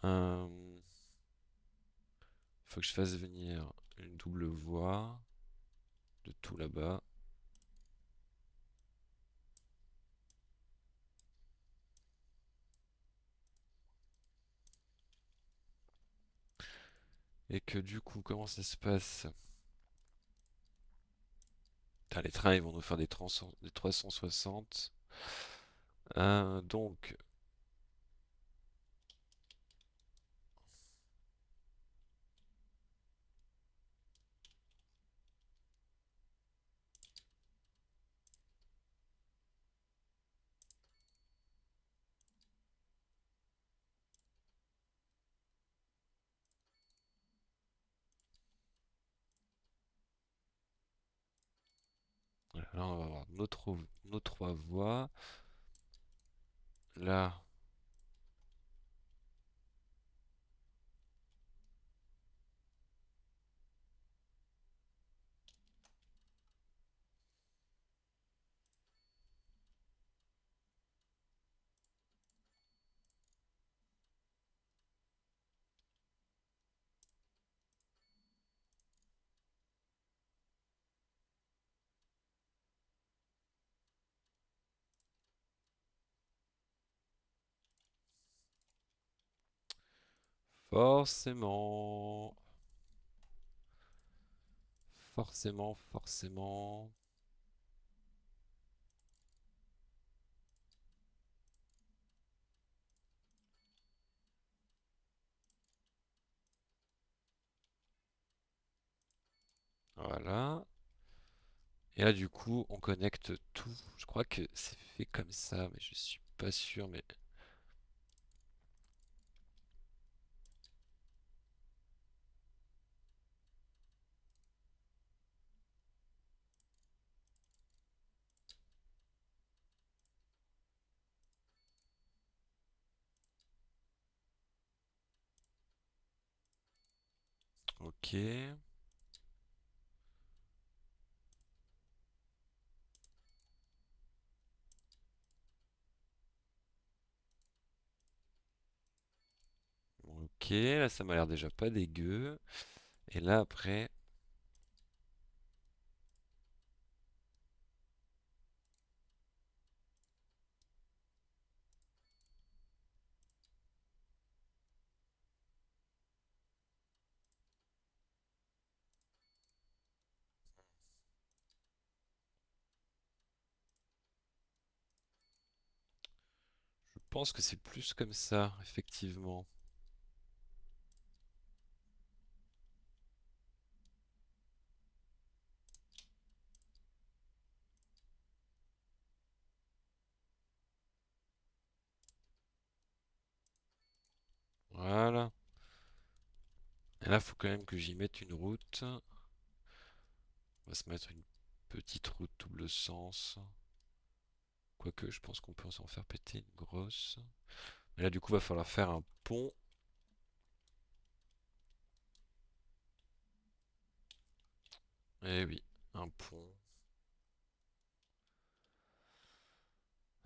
euh, faut que je fasse venir une double voie de tout là-bas. Et que du coup, comment ça se passe? Putain, les trains, ils vont nous faire des 360. Donc, voilà, là, on va avoir nos trois voies. Là, Forcément. Forcément, forcément. Voilà. Et là, du coup, on connecte tout. Je crois que c'est fait comme ça, mais je suis pas sûr. Mais ok. Ok, là, ça m'a l'air déjà pas dégueu. Et là, après, je pense que c'est plus comme ça, effectivement. Voilà. Et là, faut quand même que j'y mette une route. On va se mettre une petite route double sens. Quoique, je pense qu'on peut s'en faire péter une grosse. Mais là, du coup, va falloir faire un pont. Eh oui, un pont.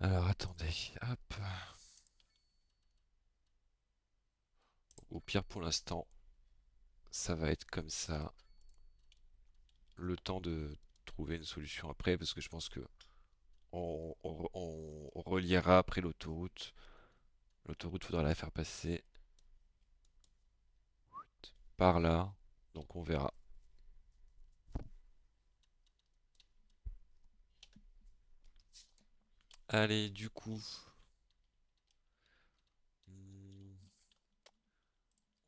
Alors, attendez. Hop. Au pire, pour l'instant, ça va être comme ça. Le temps de trouver une solution après, parce que je pense que on reliera après l'autoroute. L'autoroute, faudra la faire passer par là. Donc, on verra. Allez, du coup, hmm,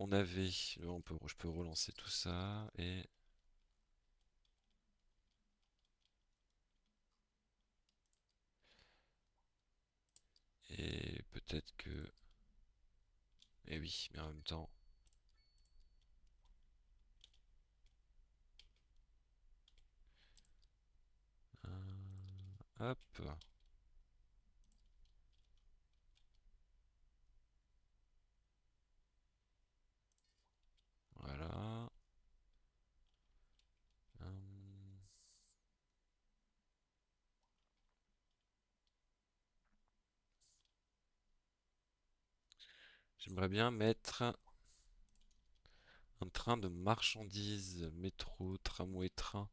on avait, je peux relancer tout ça et peut-être que, eh oui, mais en même temps, hop, voilà. Hum, J'aimerais bien mettre un train de marchandises, métro, tramway, train,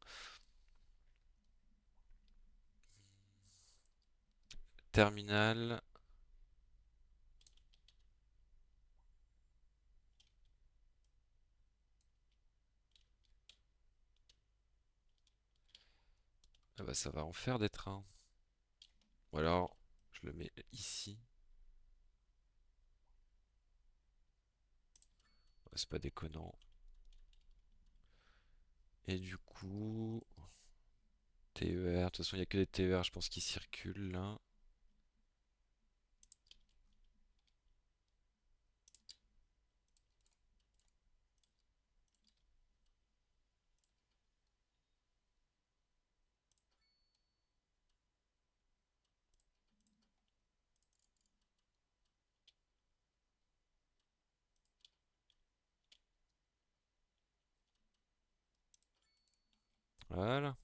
terminal. Ah bah ça va en faire des trains. Ou alors, je le mets ici. Ouais, c'est pas déconnant. Et du coup, TER. De toute façon, il n'y a que des TER, je pense, qui circulent là. Voilà.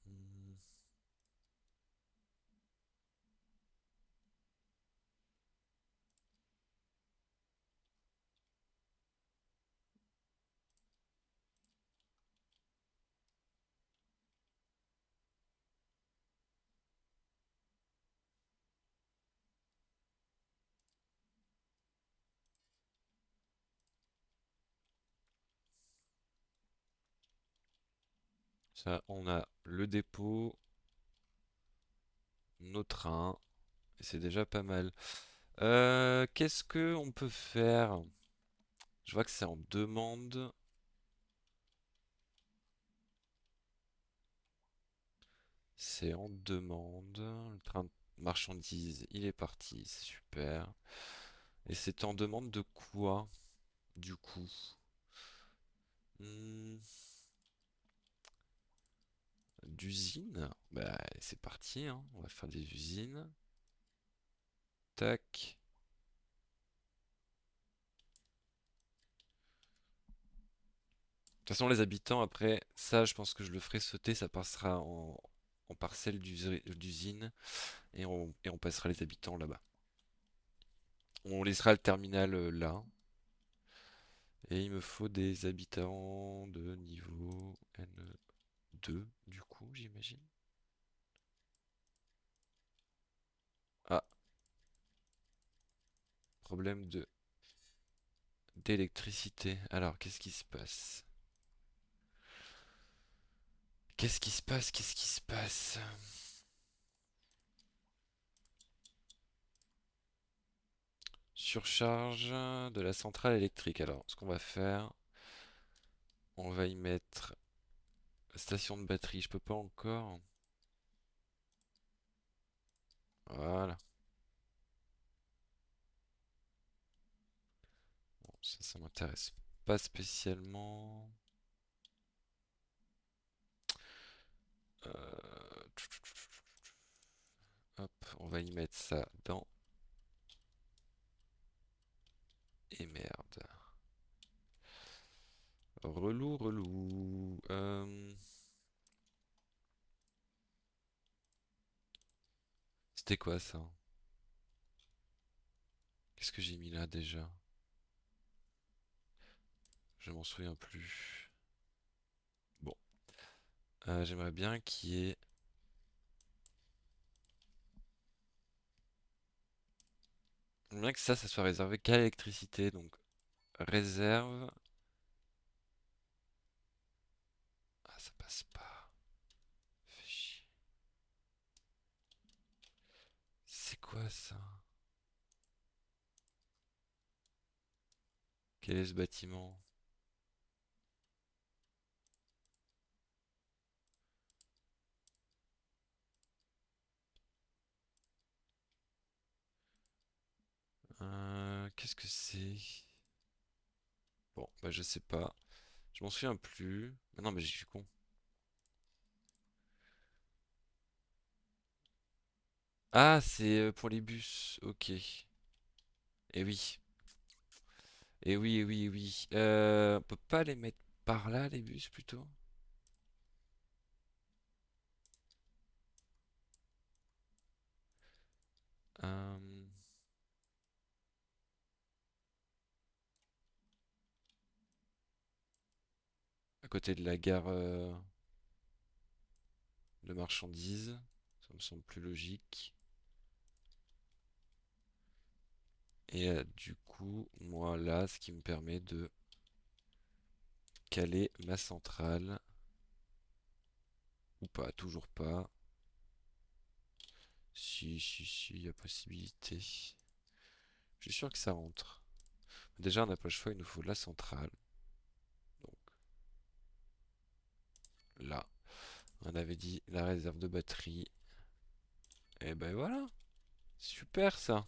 Hmm. Ça, on a le dépôt, nos trains, et c'est déjà pas mal. Qu'est-ce que on peut faire? Je vois que c'est en demande. C'est en demande. Le train de marchandises, il est parti, c'est super. Et c'est en demande de quoi, du coup? Hmm, d'usines? Bah, c'est parti, hein. On va faire des usines. Tac. De toute façon, les habitants, après, ça, je pense que je le ferai sauter. Ça passera en parcelle d'usine. Et on passera les habitants là-bas. On laissera le terminal là. Et il me faut des habitants de niveau N2, du coup, j'imagine. Ah, problème de d'électricité. Alors, qu'est-ce qui se passe? Qu'est-ce qui se passe? Qu'est-ce qui se passe? Surcharge de la centrale électrique. Alors, ce qu'on va faire, on va y mettre station de batterie. Je peux pas encore. Voilà. Bon, ça m'intéresse pas spécialement. Euh, Hop, on va y mettre ça dans. Et merde. Relou, relou. C'était quoi ça? Qu'est-ce que j'ai mis là déjà? Je m'en souviens plus. Bon, j'aimerais bien qu'il y ait. J'aimerais bien que ça soit réservé qu'à l'électricité. Donc, réserve. Ah, ça passe pas. Fais chier. C'est quoi ça? Quel est ce bâtiment? Qu'est-ce que c'est? Bon, bah je sais pas. Je m'en souviens plus. Mais non, mais je suis con. Ah, c'est pour les bus. Ok. Eh oui. Eh oui, eh oui, eh oui. On peut pas les mettre par là, les bus, plutôt? Euh, à côté de la gare de marchandises. Ça me semble plus logique. Et du coup, moi là, ce qui me permet de caler ma centrale. Ou pas, toujours pas. Si, si, si, il y a possibilité. Je suis sûr que ça rentre. Déjà, on n'a pas le choix, il nous faut la centrale. Donc là, on avait dit la réserve de batterie. Et ben voilà, super ça.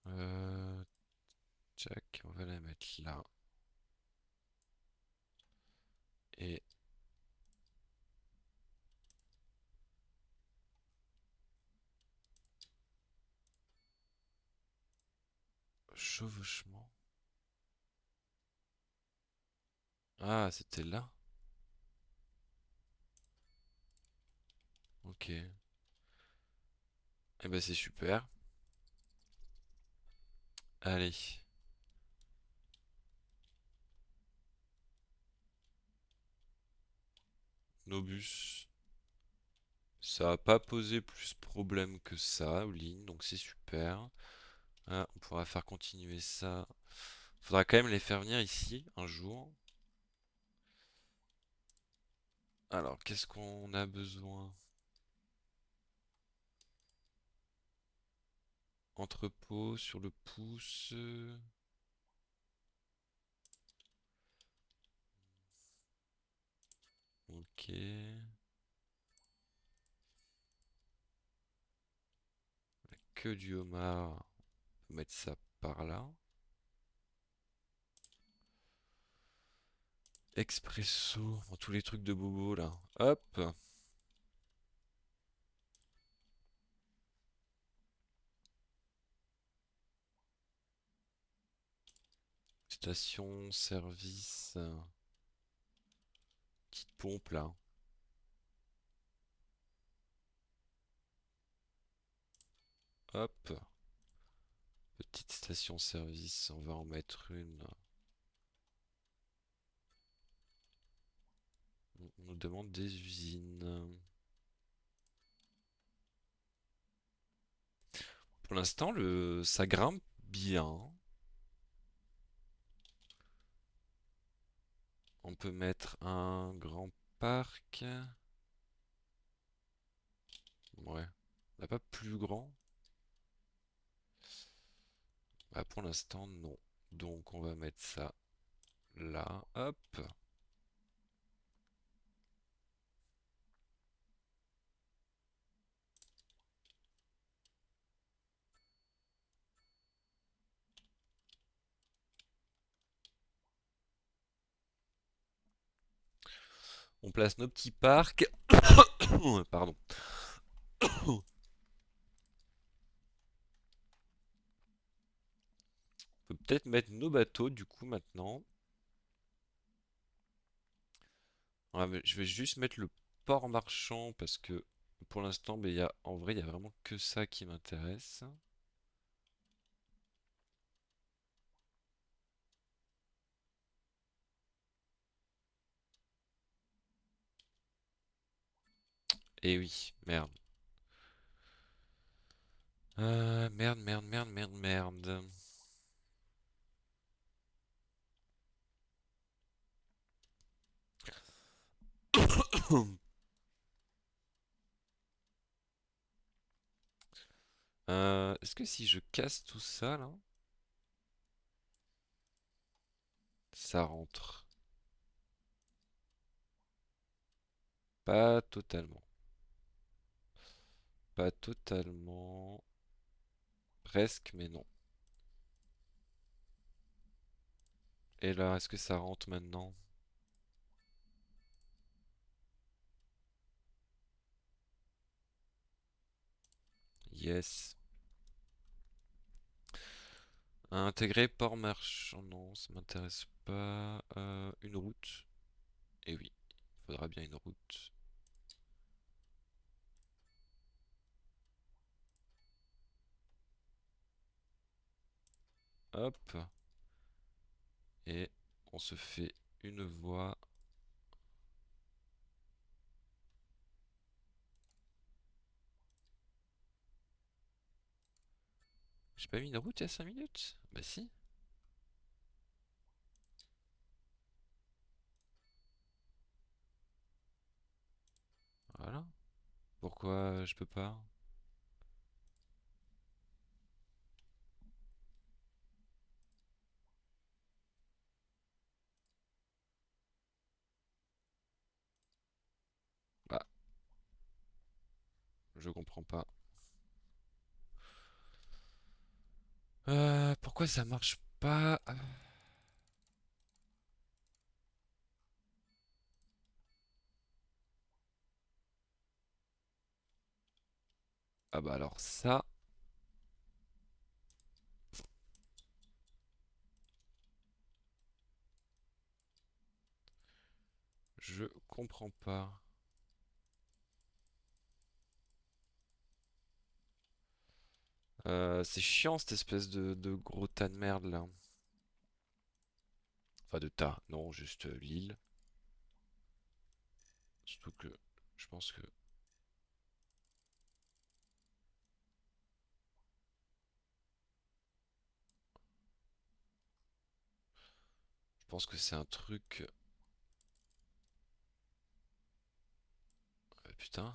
Euh, Jack, on va la mettre là. Et chevauchement. Ah, c'était là. Ok. Eh ben c'est super. Allez. Nobus. Ça va pas poser plus problème que ça, Oline, donc c'est super. Ah, on pourra faire continuer ça. Faudra quand même les faire venir ici un jour. Alors, qu'est-ce qu'on a besoin? Entrepôt sur le pouce. Ok. Que du homard. On peut mettre ça par là. Expresso. Bon, tous les trucs de bobo là. Hop. Station, service. Petite pompe là. Hop. Petite station service. On va en mettre une. On nous demande des usines. Pour l'instant, ça grimpe bien. On peut mettre un grand parc. Ouais. On n'a pas plus grand. Bah, pour l'instant, non. Donc, on va mettre ça là. Hop. On place nos petits parcs. Pardon. On peut peut-être mettre nos bateaux du coup maintenant. Je vais juste mettre le port marchand parce que pour l'instant, mais en vrai, il y a vraiment que ça qui m'intéresse. Et oui, merde. Merde, merde, merde, merde, merde. Est-ce que si je casse tout ça là, ça rentre? Pas totalement. Pas totalement. Presque, mais non. Et là, est-ce que ça rentre maintenant? Yes. Intégrer port marchand, non, ça m'intéresse pas. Une route. Et oui, il faudra bien une route. Hop. Et on se fait une voie. J'ai pas mis une route il y a 5 minutes? Bah si. Voilà. Pourquoi je peux pas? Bah, je comprends pas. Pourquoi ça marche pas? Ah bah alors ça, je comprends pas. C'est chiant cette espèce de gros tas de merde là. Enfin de tas, non, juste l'île. Surtout que je pense que je pense que c'est un truc. Putain.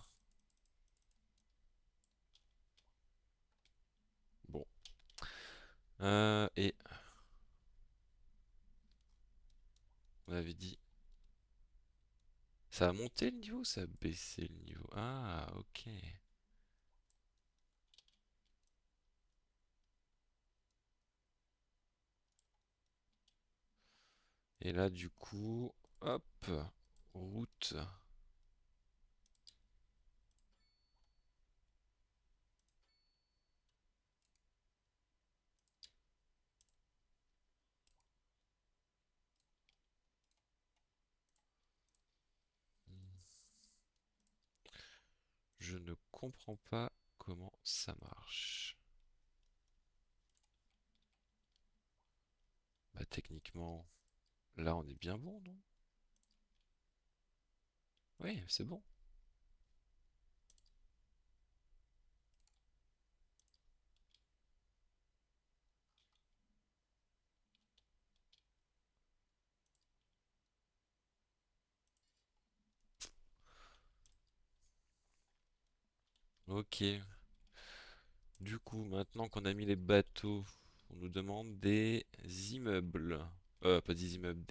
Bon. Et on avait dit. Ça a monté le niveau ou ça a baissé le niveau? Ah, ok. Et là, du coup, hop, route. Je ne comprends pas comment ça marche. Bah, techniquement, là, on est bien bon, non? Oui, c'est bon. Ok. Du coup, maintenant qu'on a mis les bateaux, on nous demande des immeubles. Pas des immeubles,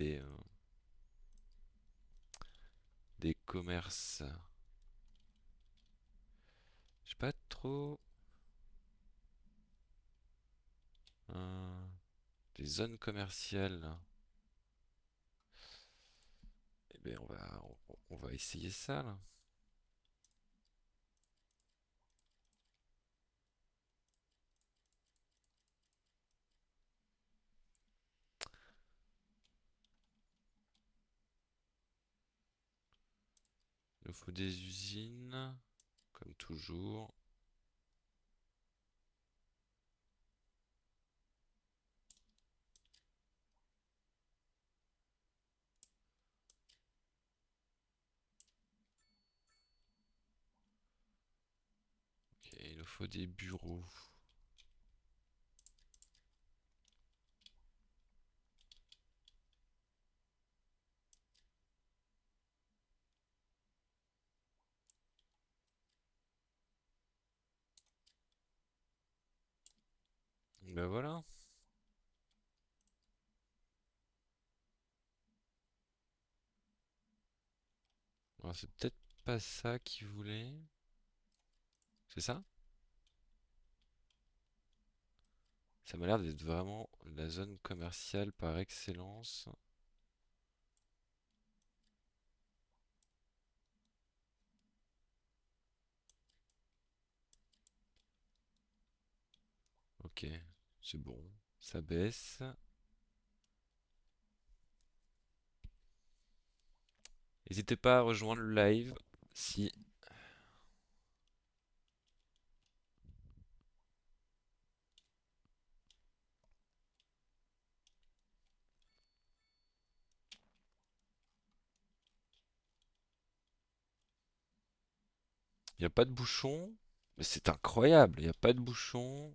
des commerces. Je sais pas trop. euh, des zones commerciales. Eh ben, on va essayer ça, là. Il nous faut des usines, comme toujours. Ok, il nous faut des bureaux. Ben voilà. Alors, c'est peut-être pas ça qu'il voulait. C'est ça? Ça m'a l'air d'être vraiment la zone commerciale par excellence. Ok, c'est bon. Ça baisse. N'hésitez pas à rejoindre le live si... Il n'y a pas de bouchon. Mais c'est incroyable, il n'y a pas de bouchon.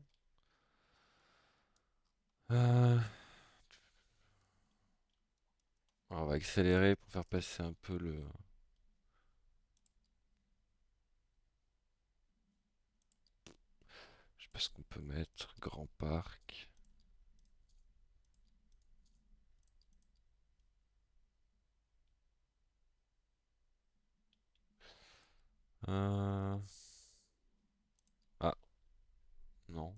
Euh, on va accélérer pour faire passer un peu le... Je sais pas ce qu'on peut mettre. Grand parc. Euh, Ah, non.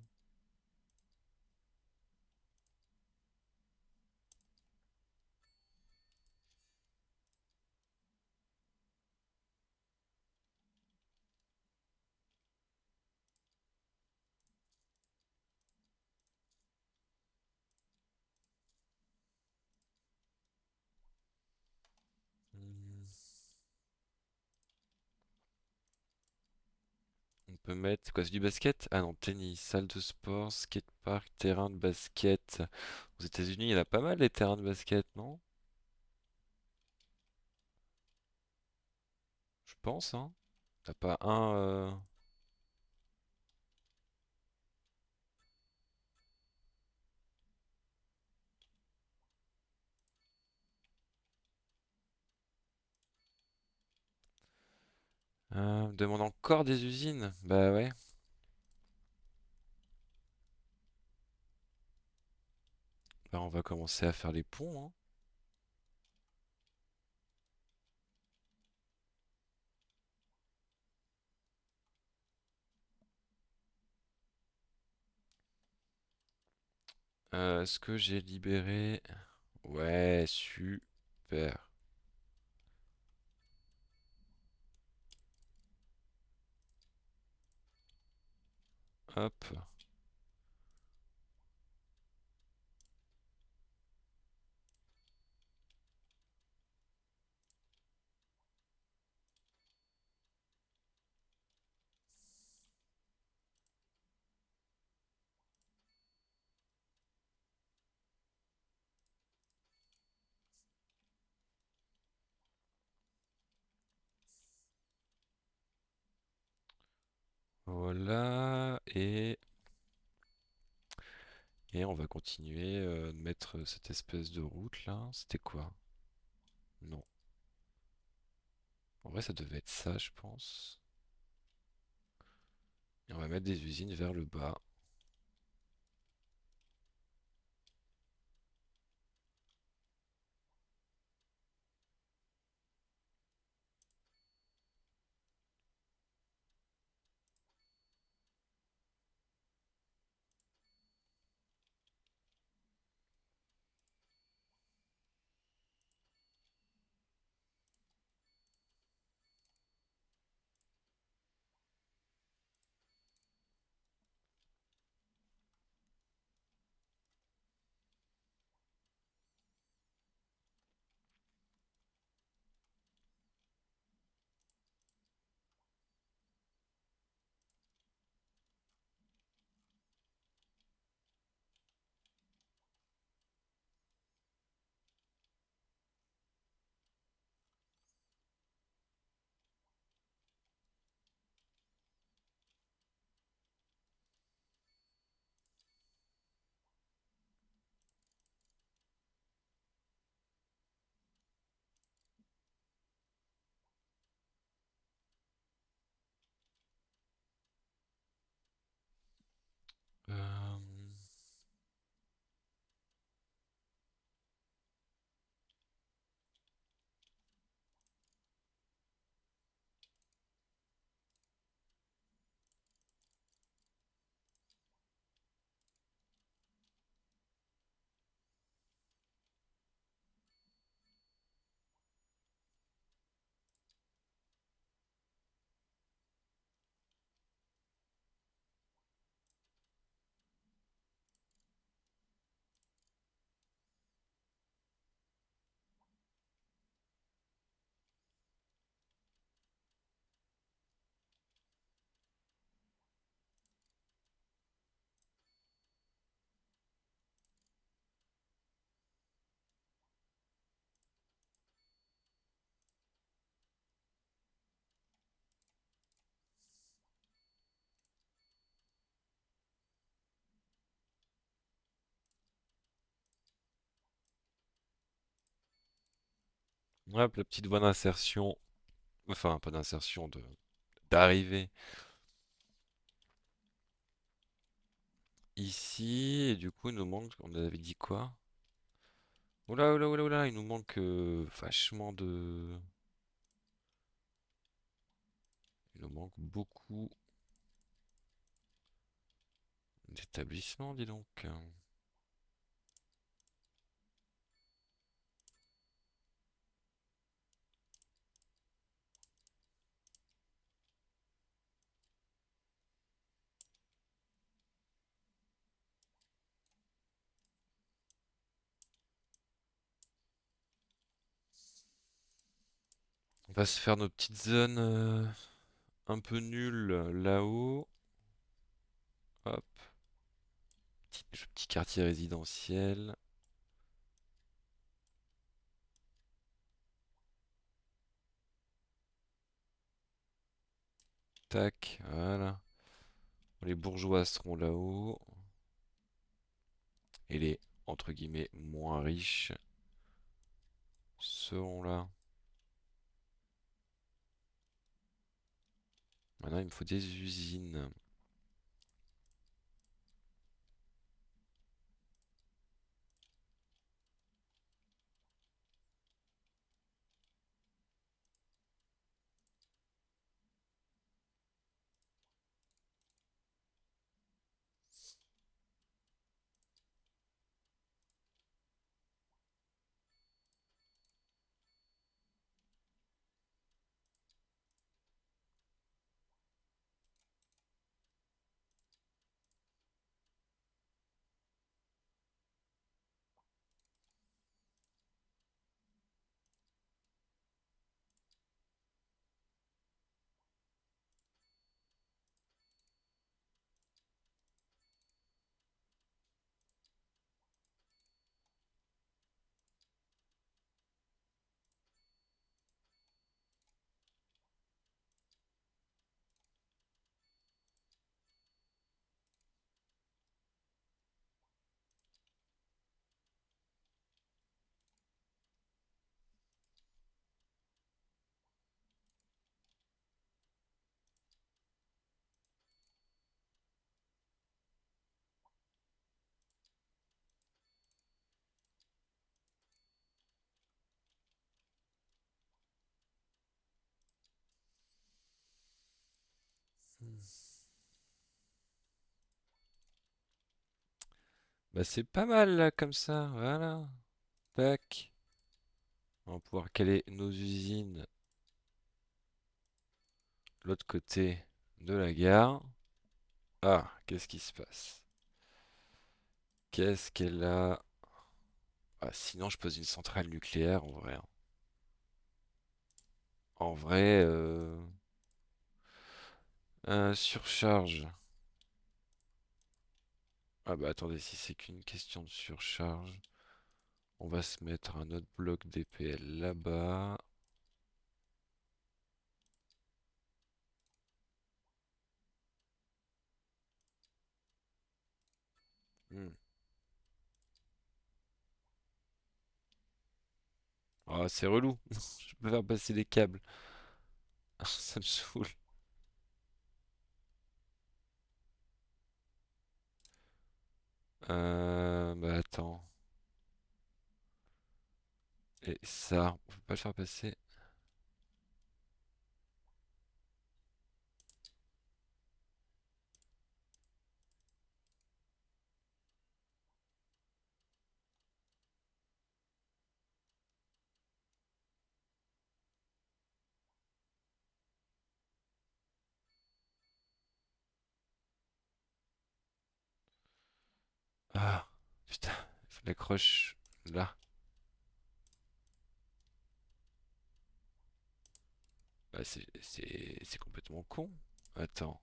Hmm. peut mettre? C'est quoi, c'est du basket? Ah non, tennis, salle de sport, skatepark, terrain de basket. Aux États-Unis, il y en a pas mal les terrains de basket, non? Je pense, hein. T'as pas un. Me demande encore des usines? Bah ouais. Bah on va commencer à faire les ponts, hein. Est-ce que j'ai libéré? Ouais, super. Hop, voilà. Et on va continuer de mettre cette espèce de route là. C'était quoi? Non. En vrai, ça devait être ça, je pense. Et on va mettre des usines vers le bas. Euh, Hop, la petite voie d'insertion. Enfin, pas d'insertion, de d'arrivée ici. Et du coup, il nous manque. On avait dit quoi? Oula, oula, oula, oula, il nous manque vachement de. Il nous manque beaucoup d'établissements, dis donc. On va se faire nos petites zones un peu nul là-haut. Hop, petit quartier résidentiel. Tac, voilà. Les bourgeois seront là-haut. Et les, entre guillemets, moins riches seront là. Maintenant, il me faut des usines. Bah c'est pas mal là comme ça, voilà. Tac. On va pouvoir caler nos usines de l'autre côté de la gare. Ah, qu'est-ce qui se passe? Qu'est-ce qu'elle a? Ah, sinon je pose une centrale nucléaire en vrai, hein. En vrai, surcharge. Ah bah attendez, si c'est qu'une question de surcharge, on va se mettre un autre bloc DPL là-bas. Hmm. Ah, c'est relou. Je peux faire passer les câbles. Ça me saoule. Bah attends. Et ça, on peut pas le faire passer. Ah, putain, il faut l'accroche là. Bah c'est complètement con. Attends.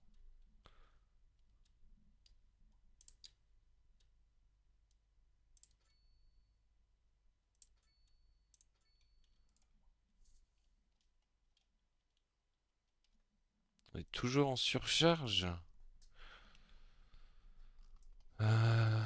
On est toujours en surcharge. Euh,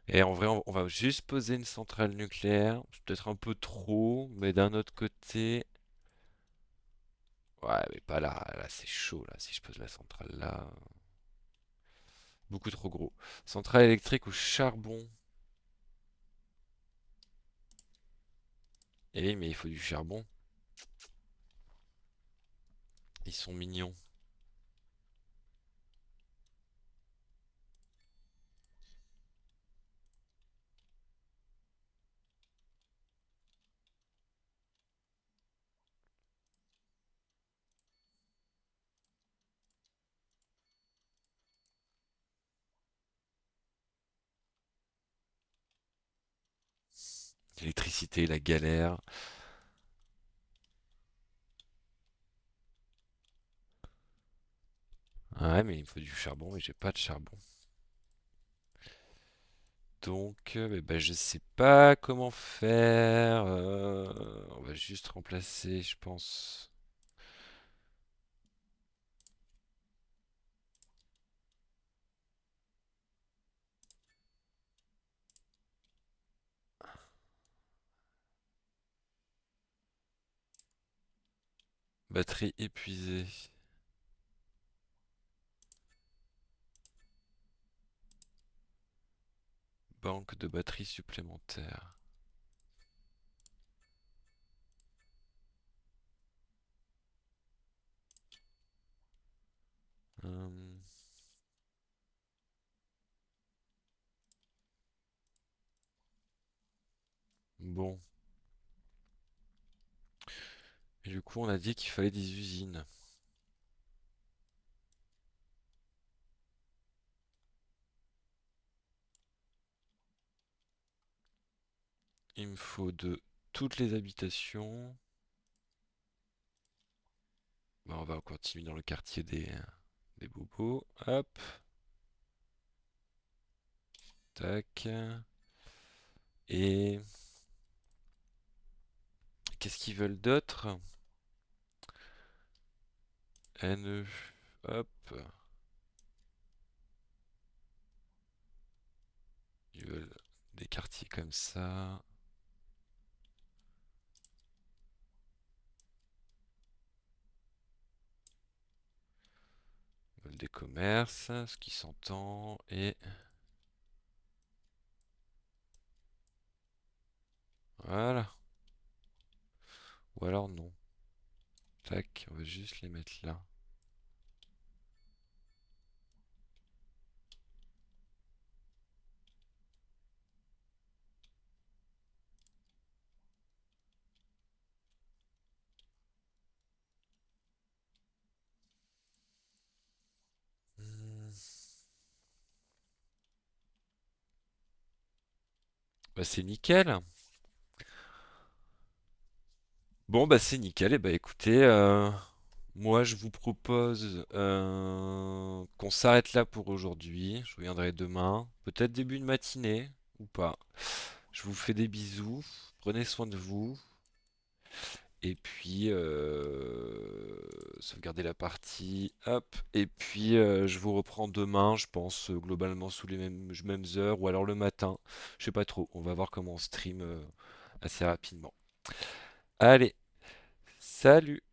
Et en vrai, on va juste poser une centrale nucléaire. C'est peut-être un peu trop, mais d'un autre côté. Ouais, mais pas là. Là, c'est chaud, là. Si je pose la centrale là. Beaucoup trop gros. Centrale électrique au charbon. Eh oui, mais il faut du charbon. Ils sont mignons. L'électricité, la galère. Ouais, mais il me faut du charbon et j'ai pas de charbon. Donc, bah, je sais pas comment faire. On va juste remplacer, je pense. Batterie épuisée. Banque de batteries supplémentaires. Hum, bon. Et du coup, on a dit qu'il fallait des usines. Il me faut de toutes les habitations. Bah, on va continuer dans le quartier des bobos. Hop, tac. Et qu'est-ce qu'ils veulent d'autre? NE. Hop. Ils veulent des quartiers comme ça. Ils veulent des commerces, ce qui s'entend. Et voilà. Ou alors non. Tac, on va juste les mettre là. Hmm. Bah c'est nickel. Bon bah c'est nickel. Et bah écoutez, moi je vous propose qu'on s'arrête là pour aujourd'hui. Je reviendrai demain, peut-être début de matinée ou pas. Je vous fais des bisous. Prenez soin de vous. Et puis sauvegarder la partie. Hop. Et puis je vous reprends demain, je pense, globalement sous les mêmes heures ou alors le matin. Je sais pas trop. On va voir comment on stream assez rapidement. Allez, salut!